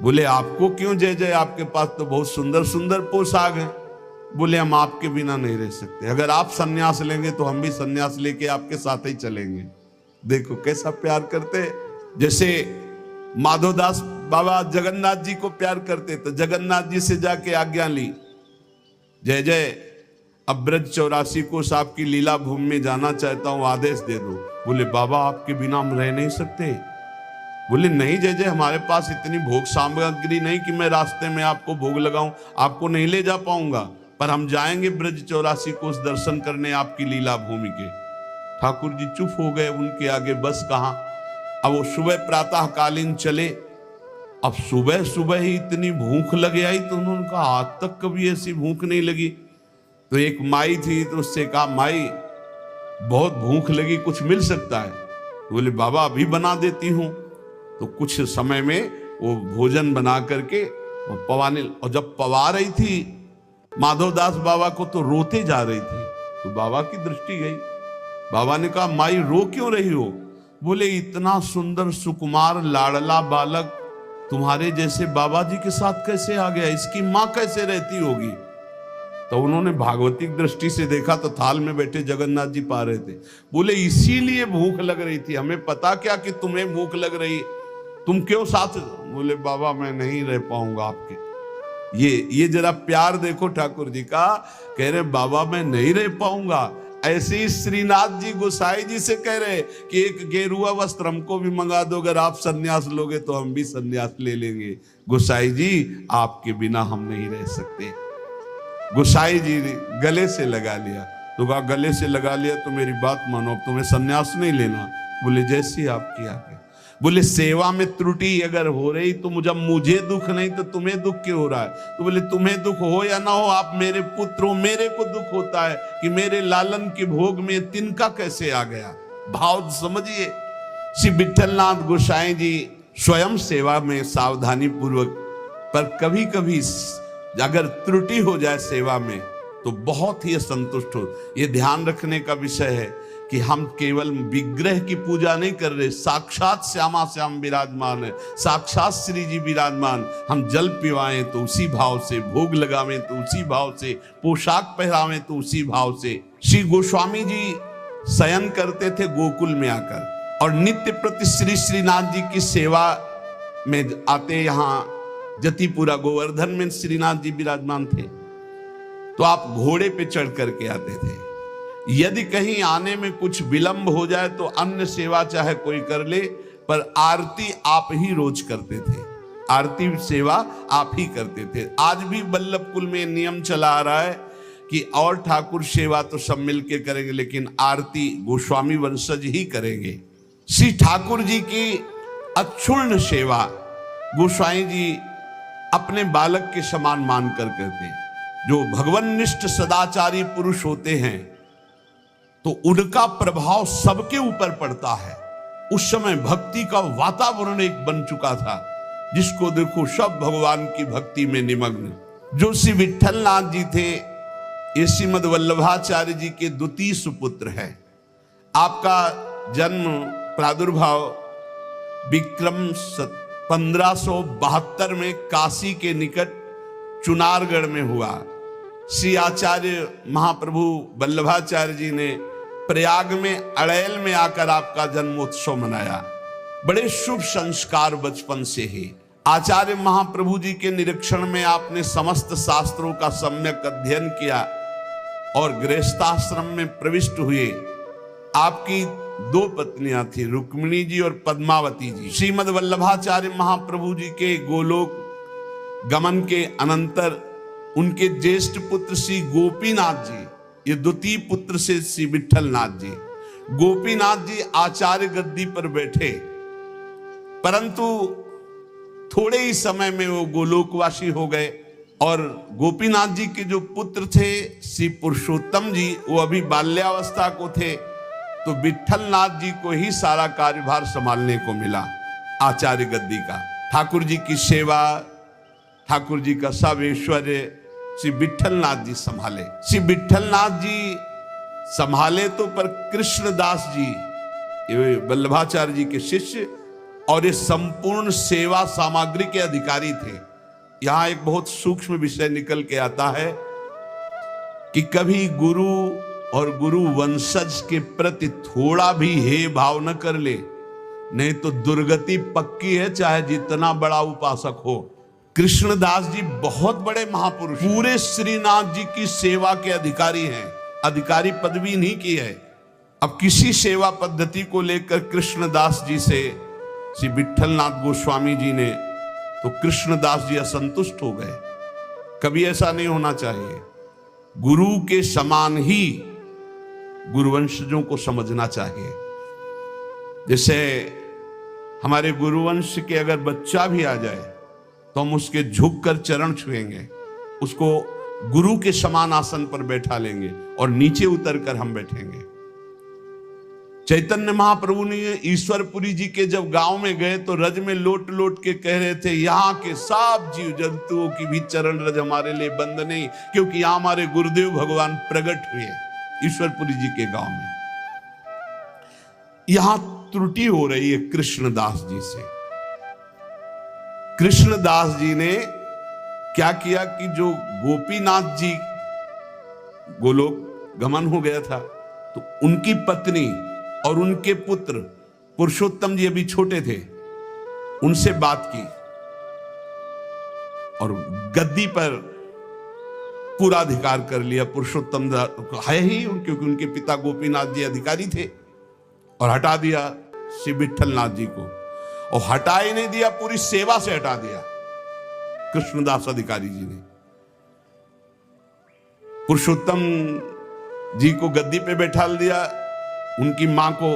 बोले आपको क्यों जय जय, आपके पास तो बहुत सुंदर सुंदर पोशाक है। बोले हम आपके बिना नहीं रह सकते, अगर आप सन्यास लेंगे तो हम भी सन्यास लेके आपके साथ ही चलेंगे। देखो कैसा प्यार करते, जैसे माधोदास बाबा जगन्नाथ जी को प्यार करते तो जगन्नाथ जी से जाके आज्ञा ली, जय जय अब ब्रज 84 कोस आपकी लीला भूमि में जाना चाहता हूं, आदेश दे दो। बोले बाबा आपके बिना हम रह नहीं सकते। बोले नहीं जय जय, हमारे पास इतनी भोग सामग्री नहीं कि मैं रास्ते में आपको भोग लगाऊं, आपको नहीं ले जा पाऊंगा, पर हम जाएंगे ब्रज 84 कोस दर्शन करने आपकी लीला भूमि के। ठाकुर जी चुप हो गए, उनके आगे बस कहां। अब वो सुबह प्रातः कालीन चले। अब सुबह सुबह ही इतनी भूख लगे आई तो उन्होंने कहा आज तक कभी ऐसी भूख नहीं लगी। तो एक माई थी तो उससे कहा माई बहुत भूख लगी, कुछ मिल सकता है। तो बोले बाबा अभी बना देती हूं। तो कुछ समय में वो भोजन बना करके पवाने, और जब पवा रही थी माधवदास बाबा को तो रोते जा रही थी। तो बाबा की दृष्टि गई। बाबा ने कहा माई रो क्यों रही हो। बोले इतना सुंदर सुकुमार लाडला बालक तुम्हारे जैसे बाबा जी के साथ कैसे आ गया, इसकी मां कैसे रहती होगी। तो उन्होंने भागवतिक दृष्टि से देखा तो थाल में बैठे जगन्नाथ जी पा रहे थे। बोले इसीलिए भूख लग रही थी, हमें पता क्या कि तुम्हें भूख लग रही, तुम क्यों साथ। बोले बाबा मैं नहीं रह पाऊंगा आपके। ये जरा प्यार देखो ठाकुर जी का, कह रहे बाबा मैं नहीं रह पाऊंगा। ऐसे ही श्रीनाथ जी गोसाई जी से कह रहे कि एक गेरुआ वस्त्र हमको भी मंगा दो, अगर आप सन्यास लोगे तो हम भी सन्यास ले लेंगे। गोसाई जी आपके बिना हम नहीं रह सकते। गोसाई जी ने गले से लगा लिया। तो कहा गले से लगा लिया तो मेरी बात मानो, अब तुम्हें सन्यास नहीं लेना। बोले जैसी आपकी आज्ञा। बोले सेवा में त्रुटि अगर हो रही तो मुझे दुख नहीं तो तुम्हें दुख क्यों हो रहा है। तो बोले तुम्हें दुख हो या ना हो, आप मेरे पुत्र हो, मेरे को दुख होता है कि मेरे लालन के भोग में तिनका कैसे आ गया। भाव समझिए। श्री विठलनाथ गोसाई जी स्वयं सेवा में सावधानी पूर्वक, पर कभी कभी अगर त्रुटि हो जाए सेवा में तो बहुत ही असंतुष्ट हो। ये ध्यान रखने का विषय है कि हम केवल विग्रह की पूजा नहीं कर रहे, साक्षात श्यामा श्याम विराजमान है, साक्षात श्री जी विराजमान। हम जल पिवाएं तो उसी भाव से, भोग लगावें तो उसी भाव से, पोशाक पहरावें तो उसी भाव से। श्री गोस्वामी जी शयन करते थे गोकुल में आकर और नित्य प्रति श्री श्रीनाथ जी की सेवा में आते। यहाँ जतिपुरा गोवर्धन में श्रीनाथ जी विराजमान थे तो आप घोड़े पे चढ़ करके आते थे। यदि कहीं आने में कुछ विलंब हो जाए तो अन्य सेवा चाहे कोई कर ले, पर आरती आप ही रोज करते थे, आरती सेवा आप ही करते थे। आज भी बल्लभ कुल में नियम चला आ रहा है कि और ठाकुर सेवा तो सब मिलके करेंगे, लेकिन आरती गोस्वामी वंशज ही करेंगे। श्री ठाकुर जी की अक्षुण्ण सेवा गोस्वामी जी अपने बालक के समान मानकर करते। जो भगवन्निष्ठ सदाचारी पुरुष होते हैं तो उनका प्रभाव सबके ऊपर पड़ता है। उस समय भक्ति का वातावरण एक बन चुका था, जिसको देखो सब भगवान की भक्ति में निमग्न। जो श्री विठलनाथ जी थे ये श्रीमद वल्लभाचार्य जी के द्वितीय सुपुत्र है। आपका जन्म प्रादुर्भाव विक्रम 1572 में काशी के निकट चुनारगढ़ में हुआ। श्री आचार्य महाप्रभु वल्लभाचार्य जी ने प्रयाग में अड़ैल में आकर आपका जन्मोत्सव मनाया। बड़े शुभ संस्कार बचपन से ही। आचार्य महाप्रभु जी के निरीक्षण में आपने समस्त शास्त्रों का सम्यक अध्ययन किया और गृहस्थाश्रम में प्रविष्ट हुए। आपकी दो पत्नियां थी, रुक्मिणी जी और पद्मावती जी। श्रीमद वल्लभाचार्य महाप्रभु जी के गोलोक गमन के अनंतर उनके ज्येष्ठ पुत्र श्री गोपीनाथ जी, ये द्वितीय पुत्र से श्री विट्ठलनाथ जी, गोपीनाथ जी आचार्य गद्दी पर बैठे, परंतु थोड़े ही समय में वो गोलोकवासी हो गए। और गोपीनाथ जी के जो पुत्र थे श्री पुरुषोत्तम जी, वो अभी बाल्यावस्था को थे, तो विट्ठलनाथ जी को ही सारा कार्यभार संभालने को मिला आचार्य गद्दी का। ठाकुर जी की सेवा, ठाकुर जी का सब ऐश्वर्य श्री विट्ठलनाथ जी संभाले। श्री विट्ठलनाथ जी संभाले तो, पर कृष्णदास जी ये वल्लभाचार्य जी के शिष्य और ये संपूर्ण सेवा सामग्री के अधिकारी थे। यहां एक बहुत सूक्ष्म विषय निकल के आता है कि कभी गुरु और गुरु वंशज के प्रति थोड़ा भी हे भाव न कर ले, नहीं तो दुर्गति पक्की है, चाहे जितना बड़ा उपासक हो। कृष्णदास जी बहुत बड़े महापुरुष, पूरे श्रीनाथ जी की सेवा के अधिकारी हैं, अधिकारी पदवी नहीं की है। अब किसी सेवा पद्धति को लेकर कृष्णदास जी से श्री विट्ठलनाथ गोस्वामी जी ने, तो कृष्णदास जी असंतुष्ट हो गए। कभी ऐसा नहीं होना चाहिए। गुरु के समान ही गुरुवंशजों को समझना चाहिए। जैसे हमारे गुरुवंश के अगर बच्चा भी आ जाए तो हम उसके झुककर चरण छुएंगे, उसको गुरु के समान आसन पर बैठा लेंगे और नीचे उतरकर हम बैठेंगे। चैतन्य महाप्रभु ने ईश्वरपुरी जी के जब गांव में गए तो रज में लोट लोट के कह रहे थे, यहाँ के सब जीव जंतुओं की भी चरण रज हमारे लिए बंद नहीं, क्योंकि यहाँ हमारे गुरुदेव भगवान प्रकट हुए ईश्वरपुरी जी के गांव में। यहां त्रुटि हो रही है कृष्णदास जी से। कृष्णदास जी ने क्या किया कि जो गोपीनाथ जी गोलोक गमन हो गया था, तो उनकी पत्नी और उनके पुत्र पुरुषोत्तम जी अभी छोटे थे, उनसे बात की और गद्दी पर पूरा अधिकार कर लिया। पुरुषोत्तम है ही, क्योंकि उनके पिता गोपीनाथ जी अधिकारी थे, और हटा दिया श्री विट्ठलनाथ जी को। और हटा ही नहीं दिया, पूरी सेवा से हटा दिया कृष्णदास अधिकारी जी ने। पुरुषोत्तम जी को गद्दी पे बैठा दिया, उनकी मां को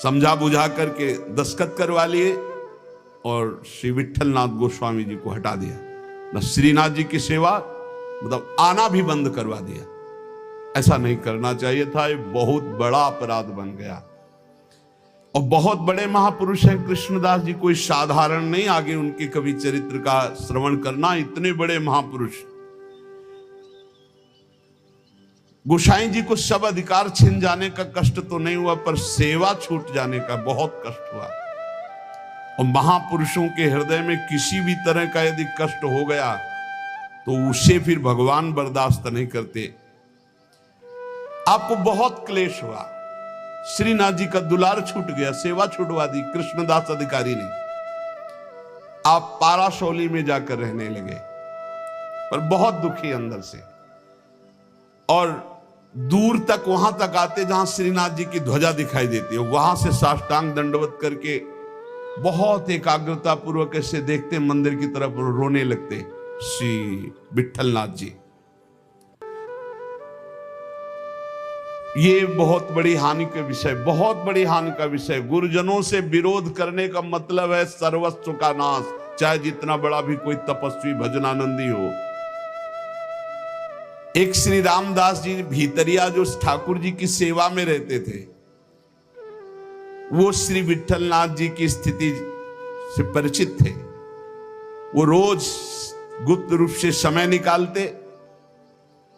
समझा बुझा करके दस्तखत करवा लिए और श्री विट्ठलनाथ गोस्वामी जी को हटा दिया। न श्रीनाथ जी की सेवा, मतलब आना भी बंद करवा दिया। ऐसा नहीं करना चाहिए था, ये बहुत बड़ा अपराध बन गया। और बहुत बड़े महापुरुष हैं कृष्णदास जी, कोई साधारण नहीं। आगे उनके कवि चरित्र का श्रवण करना, इतने बड़े महापुरुष। गोसाई जी को सब अधिकार छिन जाने का कष्ट तो नहीं हुआ, पर सेवा छूट जाने का बहुत कष्ट हुआ। और महापुरुषों के हृदय में किसी भी तरह का यदि कष्ट हो गया तो उसे फिर भगवान बर्दाश्त नहीं करते। आपको बहुत क्लेश हुआ, श्रीनाथ जी का दुलार छूट गया, सेवा छुटवा दी कृष्णदास अधिकारी ने। आप पाराशौली में जाकर रहने लगे, पर बहुत दुखी अंदर से। और दूर तक वहां तक आते जहां श्रीनाथ जी की ध्वजा दिखाई देती है, वहां से साष्टांग दंडवत करके बहुत एकाग्रता पूर्वक ऐसे देखते, मंदिर की तरफ रोने लगते श्री विट्ठलनाथ जी। ये बहुत बड़ी हानि का विषय, बहुत बड़ी हानि का विषय। गुरुजनों से विरोध करने का मतलब है सर्वस्व का नाश, चाहे जितना बड़ा भी कोई तपस्वी भजनानंदी हो। एक श्री रामदास जी भीतरिया जो ठाकुर जी की सेवा में रहते थे, वो श्री विट्ठलनाथ जी की स्थिति से परिचित थे। वो रोज गुप्त रूप से समय निकालते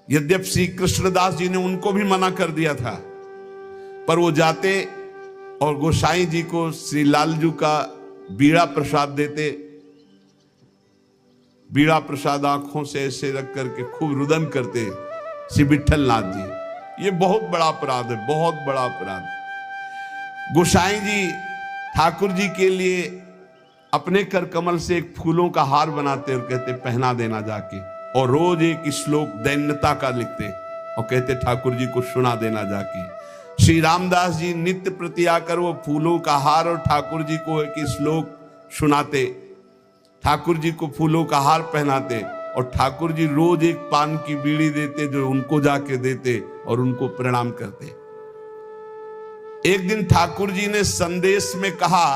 यद्यप श्री कृष्णदास जी ने उनको भी मना कर दिया था, पर वो जाते और गोसाई जी को श्री लालजू का बीड़ा प्रसाद देते। बीड़ा प्रसाद आंखों से ऐसे रख करके खूब रुदन करते श्री विठलनाथ जी। ये बहुत बड़ा अपराध है, बहुत बड़ा अपराध। गोसाई जी ठाकुर जी के लिए अपने कर कमल से एक फूलों का हार बनाते और कहते पहना देना जाके, और रोज एक श्लोक दैन्यता का लिखते और कहते ठाकुर जी को सुना देना जाके। श्री रामदास जी नित्य प्रति आकर वो फूलों का हार और ठाकुर जी को एक श्लोक सुनाते, ठाकुर जी को फूलों का हार पहनाते, और ठाकुर जी रोज एक पान की बीड़ी देते जो उनको जाके देते और उनको प्रणाम करते। एक दिन ठाकुर जी ने संदेश में कहा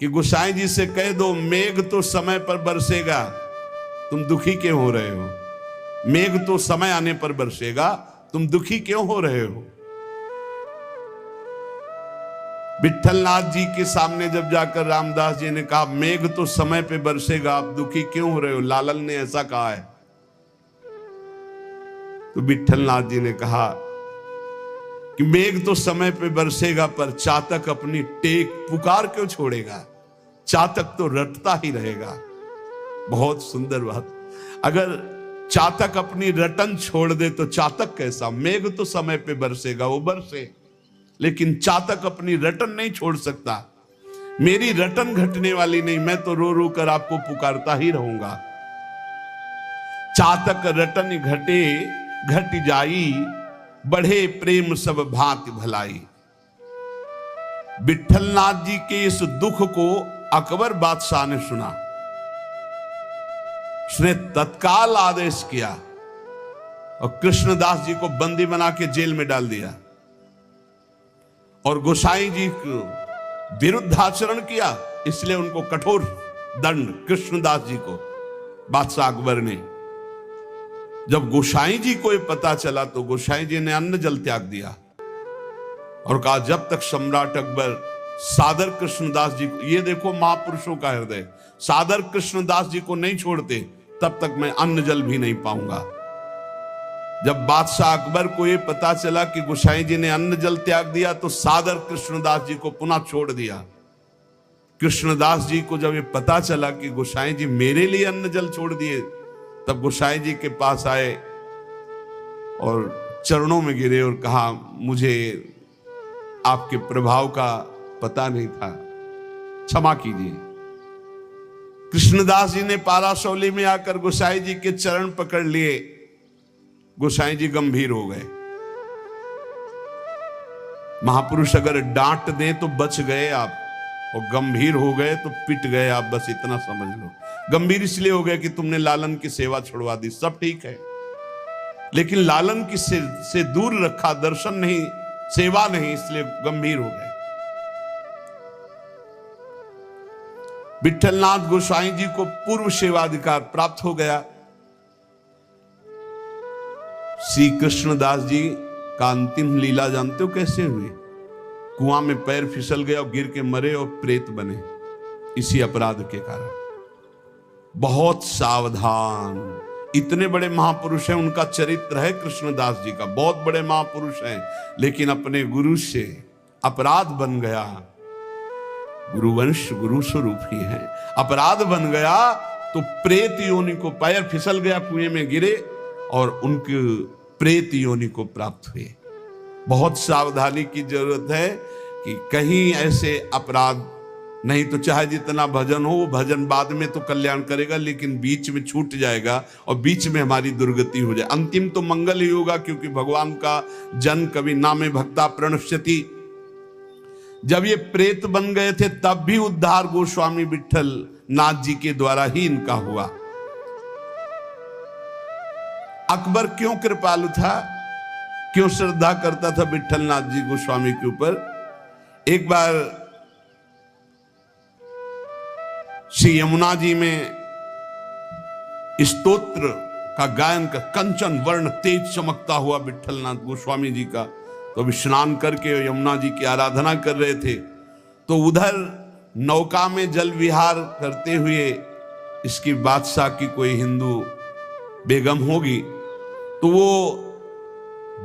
कि गोसाई जी से कह दो मेघ तो समय पर बरसेगा, तुम दुखी क्यों हो रहे हो? मेघ तो समय आने पर बरसेगा, तुम दुखी क्यों हो रहे हो? विठलनाथ जी के सामने जब जाकर रामदास जी ने कहा मेघ तो समय पे बरसेगा, आप दुखी क्यों हो रहे हो? लालन ने ऐसा कहा है। तो विठलनाथ जी ने कहा कि मेघ तो समय पे बरसेगा, पर चातक अपनी टेक पुकार क्यों छोड़ेगा? चातक तो रटता ही रहेगा। बहुत सुंदर बात। अगर चातक अपनी रटन छोड़ दे तो चातक कैसा? मेघ तो समय पे बरसेगा, वो बरसे, लेकिन चातक अपनी रटन नहीं छोड़ सकता। मेरी रटन घटने वाली नहीं, मैं तो रो रो कर आपको पुकारता ही रहूंगा। चातक रटन घटे घट जाई, बढ़े प्रेम सब भांति भलाई। विठलनाथ जी के इस दुख को अकबर बादशाह ने सुना। उसने तत्काल आदेश किया और कृष्णदास जी को बंदी बना के जेल में डाल दिया और गोसाई जी को विरुद्ध आचरण किया, इसलिए उनको कठोर दंड कृष्णदास जी को बादशाह अकबर ने। जब गोसाई जी को ये पता चला तो गोसाई जी ने अन्न जल त्याग दिया और कहा जब तक सम्राट अकबर सादर कृष्णदास जी को, ये देखो महापुरुषों का हृदय, सादर कृष्णदास जी को नहीं छोड़ते तब तक मैं अन्न जल भी नहीं पाऊंगा। जब बादशाह अकबर को ये पता चला कि गोसाई जी ने अन्न जल त्याग दिया तो सादर कृष्णदास जी को पुनः छोड़ दिया। कृष्णदास जी को जब ये पता चला कि गोसाई जी मेरे लिए अन्न जल छोड़ दिए, तब गोसाई जी के पास आए और चरणों में गिरे और कहा मुझे आपके प्रभाव का पता नहीं था, क्षमा कीजिए। कृष्णदास जी ने पारासौली में आकर गोसाई जी के चरण पकड़ लिए। गोसाई जी गंभीर हो गए। महापुरुष अगर डांट दें तो बच गए आप, और गंभीर हो गए तो पिट गए आप, बस इतना समझ लो। गंभीर इसलिए हो गए कि तुमने लालन की सेवा छुड़वा दी, सब ठीक है, लेकिन लालन की से दूर रखा, दर्शन नहीं, सेवा नहीं, इसलिए गंभीर हो गए। विठलनाथ गोसाई जी को पूर्व सेवाधिकार प्राप्त हो गया। श्री कृष्णदास जी का अंतिम लीला जानते हो कैसे हुई? कुआं में पैर फिसल गया और गिर के मरे और प्रेत बने, इसी अपराध के कारण। बहुत सावधान, इतने बड़े महापुरुष हैं, उनका चरित्र है कृष्णदास जी का, बहुत बड़े महापुरुष हैं, लेकिन अपने गुरु से अपराध बन गया। गुरुवंश गुरु स्वरूप ही है, अपराध बन गया तो प्रेत योनि को, पैर फिसल गया, कुएं में गिरे और उनके प्रेत योनि को प्राप्त हुए। बहुत सावधानी की जरूरत है कि कहीं ऐसे अपराध नहीं तो चाहे जितना भजन हो, भजन बाद में तो कल्याण करेगा, लेकिन बीच में छूट जाएगा और बीच में हमारी दुर्गति हो जाए। अंतिम तो मंगल ही होगा, क्योंकि भगवान का जन कवि नामे भक्ता प्रणश्यति। जब ये प्रेत बन गए थे तब भी उद्धार गोस्वामी विठल नाथ जी के द्वारा ही इनका हुआ। अकबर क्यों कृपालु था, क्यों श्रद्धा करता था विठलनाथ जी गोस्वामी के ऊपर? एक बार श्री यमुना जी में स्तोत्र का गायन का, कंचन वर्ण तेज चमकता हुआ विठलनाथ गोस्वामी जी का, तो अभी स्नान करके यमुना जी की आराधना कर रहे थे, तो उधर नौका में जल विहार करते हुए इसकी बादशाह की कोई हिंदू बेगम होगी, तो वो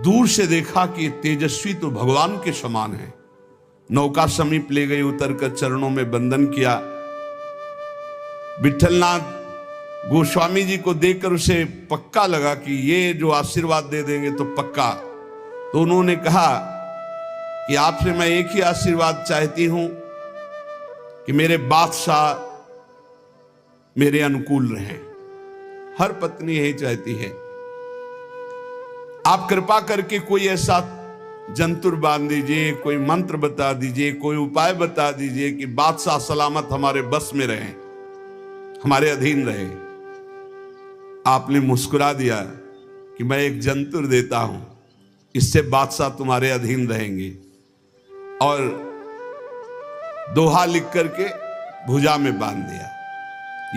दूर से देखा कि तेजस्वी तो भगवान के समान है। नौका समीप ले गई, उतरकर चरणों में वंदन किया। विठलनाथ गोस्वामी जी को देखकर उसे पक्का लगा कि ये जो आशीर्वाद दे देंगे तो पक्का। तो उन्होंने कहा कि आपसे मैं एक ही आशीर्वाद चाहती हूं कि मेरे बादशाह मेरे अनुकूल रहें। हर पत्नी यही चाहती है। आप कृपा करके कोई ऐसा जंतुर बांध दीजिए, कोई मंत्र बता दीजिए, कोई उपाय बता दीजिए कि बादशाह सलामत हमारे बस में रहे, हमारे अधीन रहे। आपने मुस्कुरा दिया कि मैं एक जंतुर देता हूं, इससे बादशाह तुम्हारे अधीन रहेंगे। और दोहा लिख करके भुजा में बांध दिया।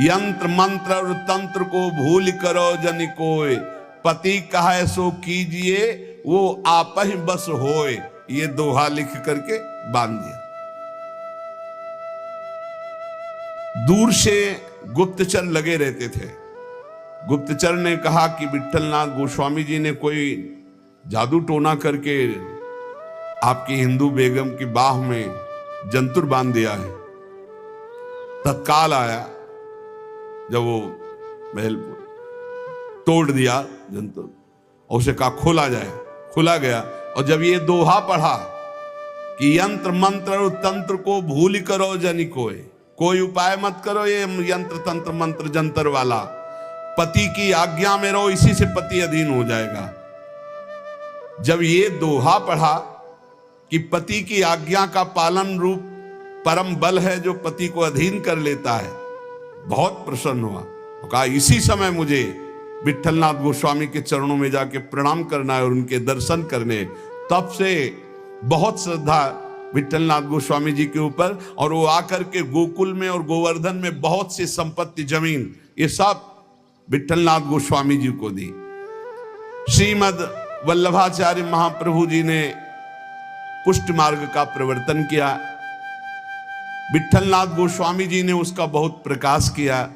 यंत्र मंत्र और तंत्र को भूल करो जन कोय, पति कहे सो कीजिए वो आप ही बस होए। ये दोहा लिख करके बांध दिया। दूर से गुप्तचर लगे रहते थे। गुप्तचर ने कहा कि विठलनाथ गोस्वामी जी ने कोई जादू टोना करके आपकी हिंदू बेगम की बाह में जंतुर बांध दिया है। तत्काल आया, जब वो महल तोड़ दिया जंतुर और उसे कहा खोला जाए, खुला गया। और जब ये दोहा पढ़ा कि यंत्र मंत्र और तंत्र को भूल करो जनि कोई उपाय मत करो, ये यंत्र तंत्र मंत्र जंतर वाला, पति की आज्ञा में रहो, इसी से पति अधीन हो जाएगा। जब ये दोहा पढ़ा कि पति की आज्ञा का पालन रूप परम बल है जो पति को अधीन कर लेता है, बहुत प्रसन्न हुआ। तो कहा इसी समय मुझे विठलनाथ गोस्वामी के चरणों में जाके प्रणाम करना है और उनके दर्शन करने। तब से बहुत श्रद्धा विठलनाथ गोस्वामी जी के ऊपर, और वो आकर के गोकुल में और गोवर्धन में बहुत सी संपत्ति जमीन ये सब विठलनाथ गोस्वामी जी को दी। श्रीमद वल्लभाचार्य महाप्रभु जी ने पुष्ट मार्ग का प्रवर्तन किया। विठलनाथ गोस्वामी जी ने उसका बहुत प्रकाश किया।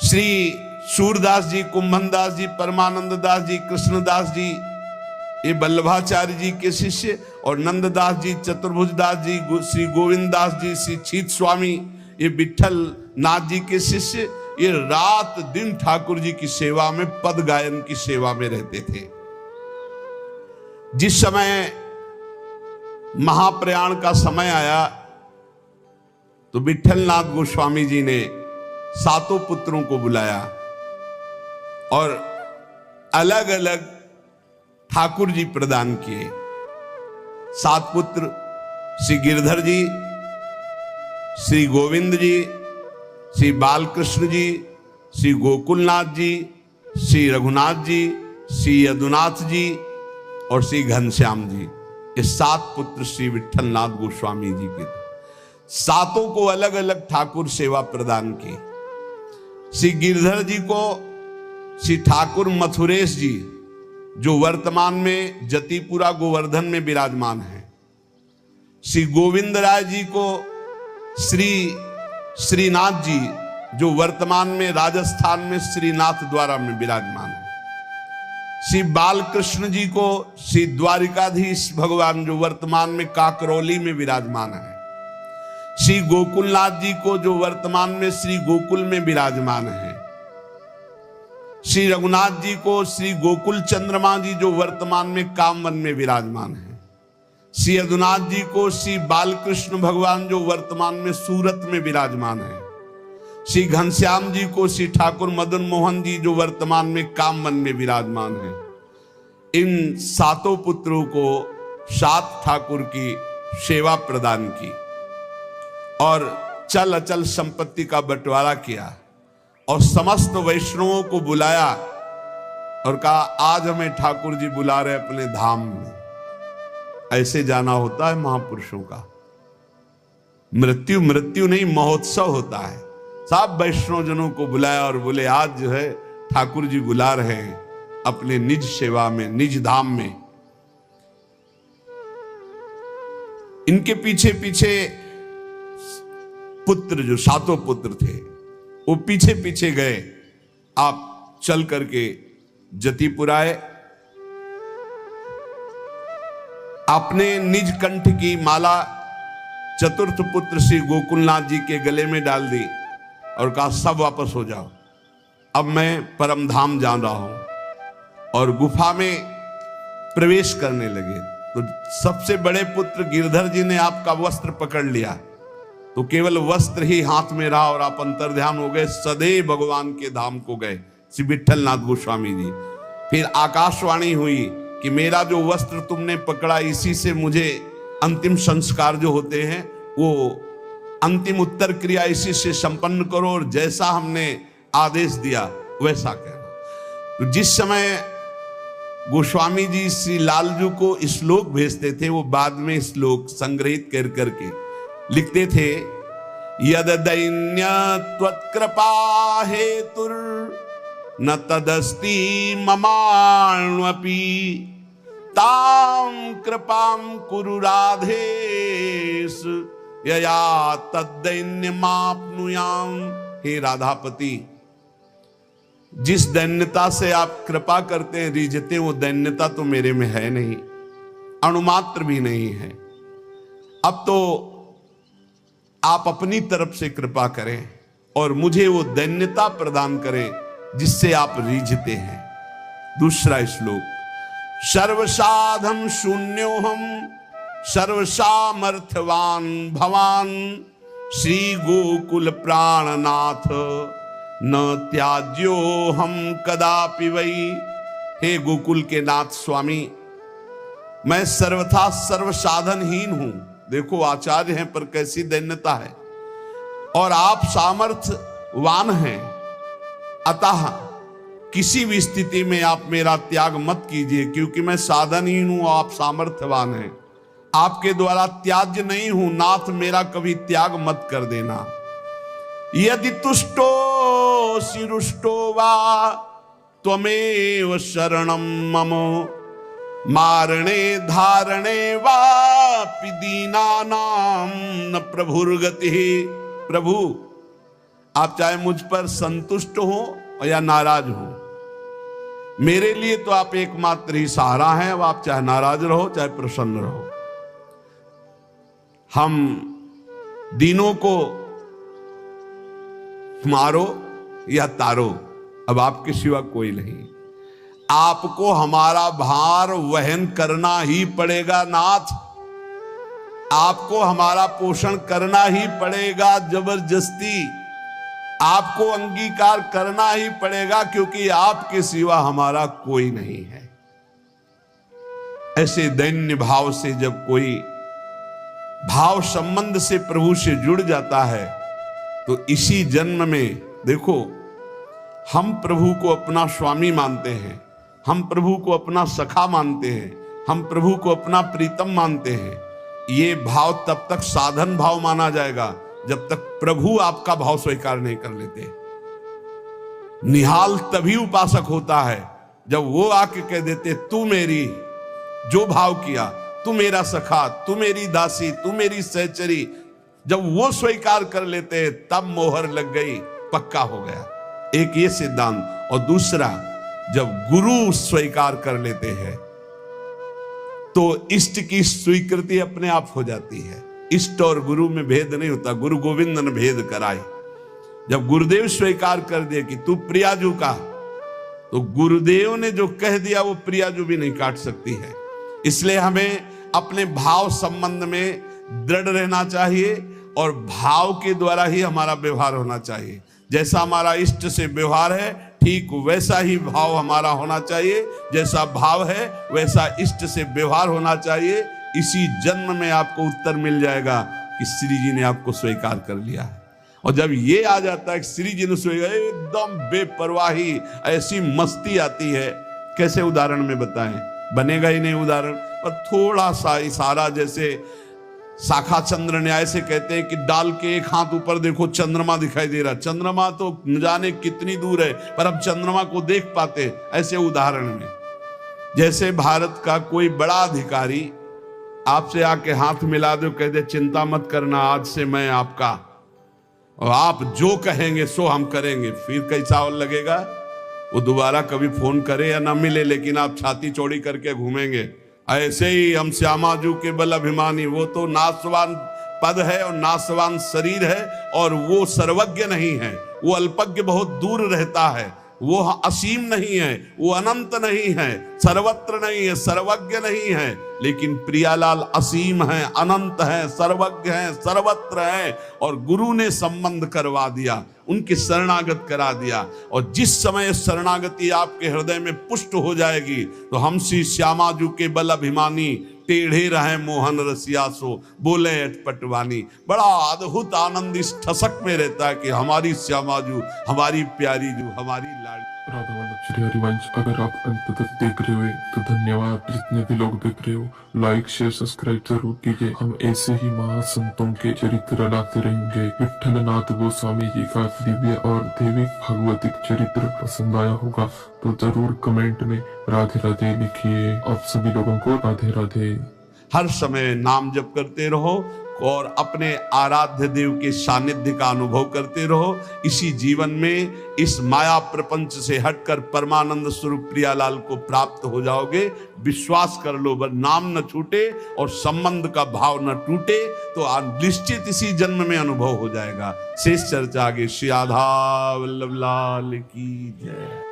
श्री सूरदास जी, कुंभनदास जी, परमानंद दास जी, कृष्णदास जी ये वल्लभाचार्य जी के शिष्य, और नंददास जी, चतुर्भुज दास जी, श्री गोविंद दास जी, श्री छीत स्वामी ये विठल नाथ जी के शिष्य, ये रात दिन ठाकुर जी की सेवा में, पद गायन की सेवा में रहते थे। जिस समय महाप्रयाण का समय आया तो विठलनाथ गोस्वामी जी ने सातों पुत्रों को बुलाया और अलग अलग ठाकुर जी प्रदान किए। 7 पुत्र श्री गिरधर जी, श्री गोविंद जी, श्री बालकृष्ण जी, श्री गोकुलनाथ जी, श्री रघुनाथ जी, श्री यदुनाथ जी और श्री घनश्याम जी। ये 7 पुत्र श्री विठलनाथ गोस्वामी जी के थे। सातों को अलग अलग ठाकुर सेवा प्रदान की। श्री गिरधर जी को श्री ठाकुर मथुरेश जी, जो वर्तमान में जतिपुरा गोवर्धन में विराजमान है। श्री गोविंद राय जी को श्री श्रीनाथ जी, जो वर्तमान में राजस्थान में श्रीनाथ द्वारा में विराजमान है। श्री बालकृष्ण जी को श्री द्वारिकाधीश भगवान, जो वर्तमान में काकरौली में विराजमान है। श्री गोकुलनाथ जी को, जो वर्तमान में श्री गोकुल में विराजमान है। श्री रघुनाथ जी को श्री गोकुल चंद्रमा जी, जो वर्तमान में कामवन में विराजमान है। श्री यदुनाथ जी को श्री बालकृष्ण भगवान, जो वर्तमान में सूरत में विराजमान है। श्री घनश्याम जी को श्री ठाकुर मदन मोहन जी, जो वर्तमान में कामवन में विराजमान है। इन सातों पुत्रों को 7 ठाकुर की सेवा प्रदान की और चल अचल संपत्ति का बंटवारा किया और समस्त वैष्णवों को बुलाया और कहा आज हमें ठाकुर जी बुला रहे अपने धाम में। ऐसे जाना होता है महापुरुषों का। मृत्यु मृत्यु नहीं, महोत्सव होता है। सब वैष्णव जनों को बुलाया और बोले आज जो है ठाकुर जी बुला रहे हैं अपने निज सेवा में, निज धाम में। इनके पीछे पीछे पुत्र, जो 7 पुत्र थे, वो पीछे पीछे गए। आप चल करके जतिपुर आए, अपने निज कंठ की माला चतुर्थ पुत्र श्री गोकुलनाथ जी के गले में डाल दी और कहा सब वापस हो जाओ, अब मैं परम धाम जा रहा हूं। और गुफा में प्रवेश करने लगे तो सबसे बड़े पुत्र गिरधर जी ने आपका वस्त्र पकड़ लिया, तो केवल वस्त्र ही हाथ में रहा और आप अंतर्ध्यान हो गए, सदैव भगवान के धाम को गए श्री विठलनाथ गोस्वामी जी। फिर आकाशवाणी हुई कि मेरा जो वस्त्र तुमने पकड़ा इसी से मुझे अंतिम संस्कार जो होते हैं वो अंतिम उत्तर क्रिया इसी से संपन्न करो, और जैसा हमने आदेश दिया वैसा कहना। तो जिस समय गोस्वामी जी श्री लालजू को श्लोक भेजते थे, वो बाद में श्लोक संग्रहित कर करके लिखते थे, यद दैन्य त्वत्कृपा हेतुर न तदस्ति ममाण्वपि ताम कृपाम कुरु राधेश यया तद्दैन्यमाप्नुयाम। हे राधापति, जिस दैन्यता से आप कृपा करते हैं रिझते, वो दैन्यता तो मेरे में है नहीं, अणुमात्र भी नहीं है। अब तो आप अपनी तरफ से कृपा करें और मुझे वो दैन्यता प्रदान करें जिससे आप रिझते हैं। दूसरा श्लोक, सर्वसाधम शून्योहम सर्वसामर्थ्यवान भवान श्री गोकुल प्राणनाथ न त्याज्यो हम कदापि वही। हे गोकुल के नाथ स्वामी, मैं सर्वथा सर्वसाधनहीन हूं। देखो आचार्य हैं पर कैसी दैन्यता है, और आप सामर्थ्यवान हैं, अतः किसी भी स्थिति में आप मेरा त्याग मत कीजिए, क्योंकि मैं साधनहीन हूं, आप सामर्थ्यवान हैं, आपके द्वारा त्याज्य नहीं हूं। नाथ मेरा कभी त्याग मत कर देना। यदि तुष्टो शिरुष्टो वा त्वमेव शरणं मम मारणे धारणे वापि दीनानां न प्रभुर्गति। प्रभु, आप चाहे मुझ पर संतुष्ट हो या नाराज हो, मेरे लिए तो आप एकमात्र ही सहारा हैं। अब आप चाहे नाराज रहो चाहे प्रसन्न रहो, हम दीनों को मारो या तारो, अब आपके सिवा कोई नहीं। आपको हमारा भार वहन करना ही पड़ेगा नाथ, आपको हमारा पोषण करना ही पड़ेगा, जबरदस्ती आपको अंगीकार करना ही पड़ेगा, क्योंकि आपके सिवा हमारा कोई नहीं है। ऐसे दैन्य भाव से जब कोई भाव संबंध से प्रभु से जुड़ जाता है तो इसी जन्म में देखो, हम प्रभु को अपना स्वामी मानते हैं, हम प्रभु को अपना सखा मानते हैं, हम प्रभु को अपना प्रीतम मानते हैं। ये भाव तब तक साधन भाव माना जाएगा जब तक प्रभु आपका भाव स्वीकार नहीं कर लेते। निहाल तभी उपासक होता है जब वो आके कह देते, तू मेरी, जो भाव किया, तू मेरा सखा, तू मेरी दासी, तू मेरी सहचरी, जब वो स्वीकार कर लेते हैं तब मोहर लग गई, पक्का हो गया। एक ये सिद्धांत। और दूसरा, जब गुरु स्वीकार कर लेते हैं तो इष्ट की स्वीकृति अपने आप हो जाती है। इष्ट और गुरु में भेद नहीं होता, गुरु गोविंद ने भेद कराए। जब गुरुदेव स्वीकार कर दिए कि तू प्रियाजू का, तो गुरुदेव ने जो कह दिया वो प्रियाजू भी नहीं काट सकती है। इसलिए हमें अपने भाव संबंध में दृढ़ रहना चाहिए और भाव के द्वारा ही हमारा व्यवहार होना चाहिए। जैसा हमारा इष्ट से व्यवहार है ठीक वैसा ही भाव हमारा होना चाहिए, जैसा भाव है वैसा इष्ट से व्यवहार होना चाहिए। इसी जन्म में आपको उत्तर मिल जाएगा कि श्री जी ने आपको स्वीकार कर लिया है। और जब ये आ जाता है कि श्री जी ने स्वीकार, एकदम बेपरवाही, ऐसी मस्ती आती है, कैसे उदाहरण में बताएं, बनेगा ही नहीं उदाहरण। और थोड़ा सा इशारा, जैसे शाखा चंद्र न्याय से कहते हैं कि डाल के एक हाथ ऊपर देखो चंद्रमा दिखाई दे रहा, चंद्रमा तो न जाने कितनी दूर है पर अब चंद्रमा को देख पाते। ऐसे उदाहरण में जैसे भारत का कोई बड़ा अधिकारी आपसे आके हाथ मिला दो, कह दे चिंता मत करना, आज से मैं आपका, और आप जो कहेंगे सो हम करेंगे, फिर कैसा और लगेगा। वो दोबारा कभी फोन करे या ना मिले, लेकिन आप छाती चौड़ी करके घूमेंगे। ऐसे ही हम श्यामाजू के बल अभिमानी, वो तो नाशवान पद है और नाशवान शरीर है, और वो सर्वज्ञ नहीं है, वो अल्पज्ञ बहुत दूर रहता है, वो असीम नहीं है, वो अनंत नहीं है, सर्वत्र नहीं है, सर्वज्ञ नहीं है, लेकिन प्रियालाल असीम है, अनंत है, सर्वज्ञ है, सर्वत्र है। और गुरु ने संबंध करवा दिया, उनकी शरणागत करा दिया, और जिस समय शरणागति आपके हृदय में पुष्ट हो जाएगी तो हम श्री श्यामाजू के बल अभिमानी टेढ़े रहे मोहन रसिया सो बोले अटपटवानी। बड़ा अद्भुत आनंद इस ठसक में रहता है कि हमारी श्यामाजू, हमारी प्यारी जू, हमारी लाड़ी। राधा वल्लभ श्री हरिवंश अगर आप अंत तक देख रहे हो तो धन्यवाद। जितने भी लोग देख रहे हो लाइक शेयर सब्सक्राइब जरूर कीजिए। हम ऐसे ही महासंतों के चरित्र लाते रहेंगे। विट्ठलनाथ गोस्वामी जी का दिव्य और दैविक भागवतिक चरित्र पसंद आया होगा तो जरूर कमेंट में राधे राधे लिखिए। आप सभी लोगों को राधे राधे। हर समय नाम जप करते रहो और अपने आराध्य देव के सानिध्य का अनुभव करते रहो। इसी जीवन में इस माया प्रपंच से हटकर परमानंद स्वरूप प्रियालाल को प्राप्त हो जाओगे। विश्वास कर लो, बस नाम न छूटे और संबंध का भाव न टूटे तो निश्चित इसी जन्म में अनुभव हो जाएगा। शेष चर्चा आगे। श्री राधा वल्लभ लाल की जय।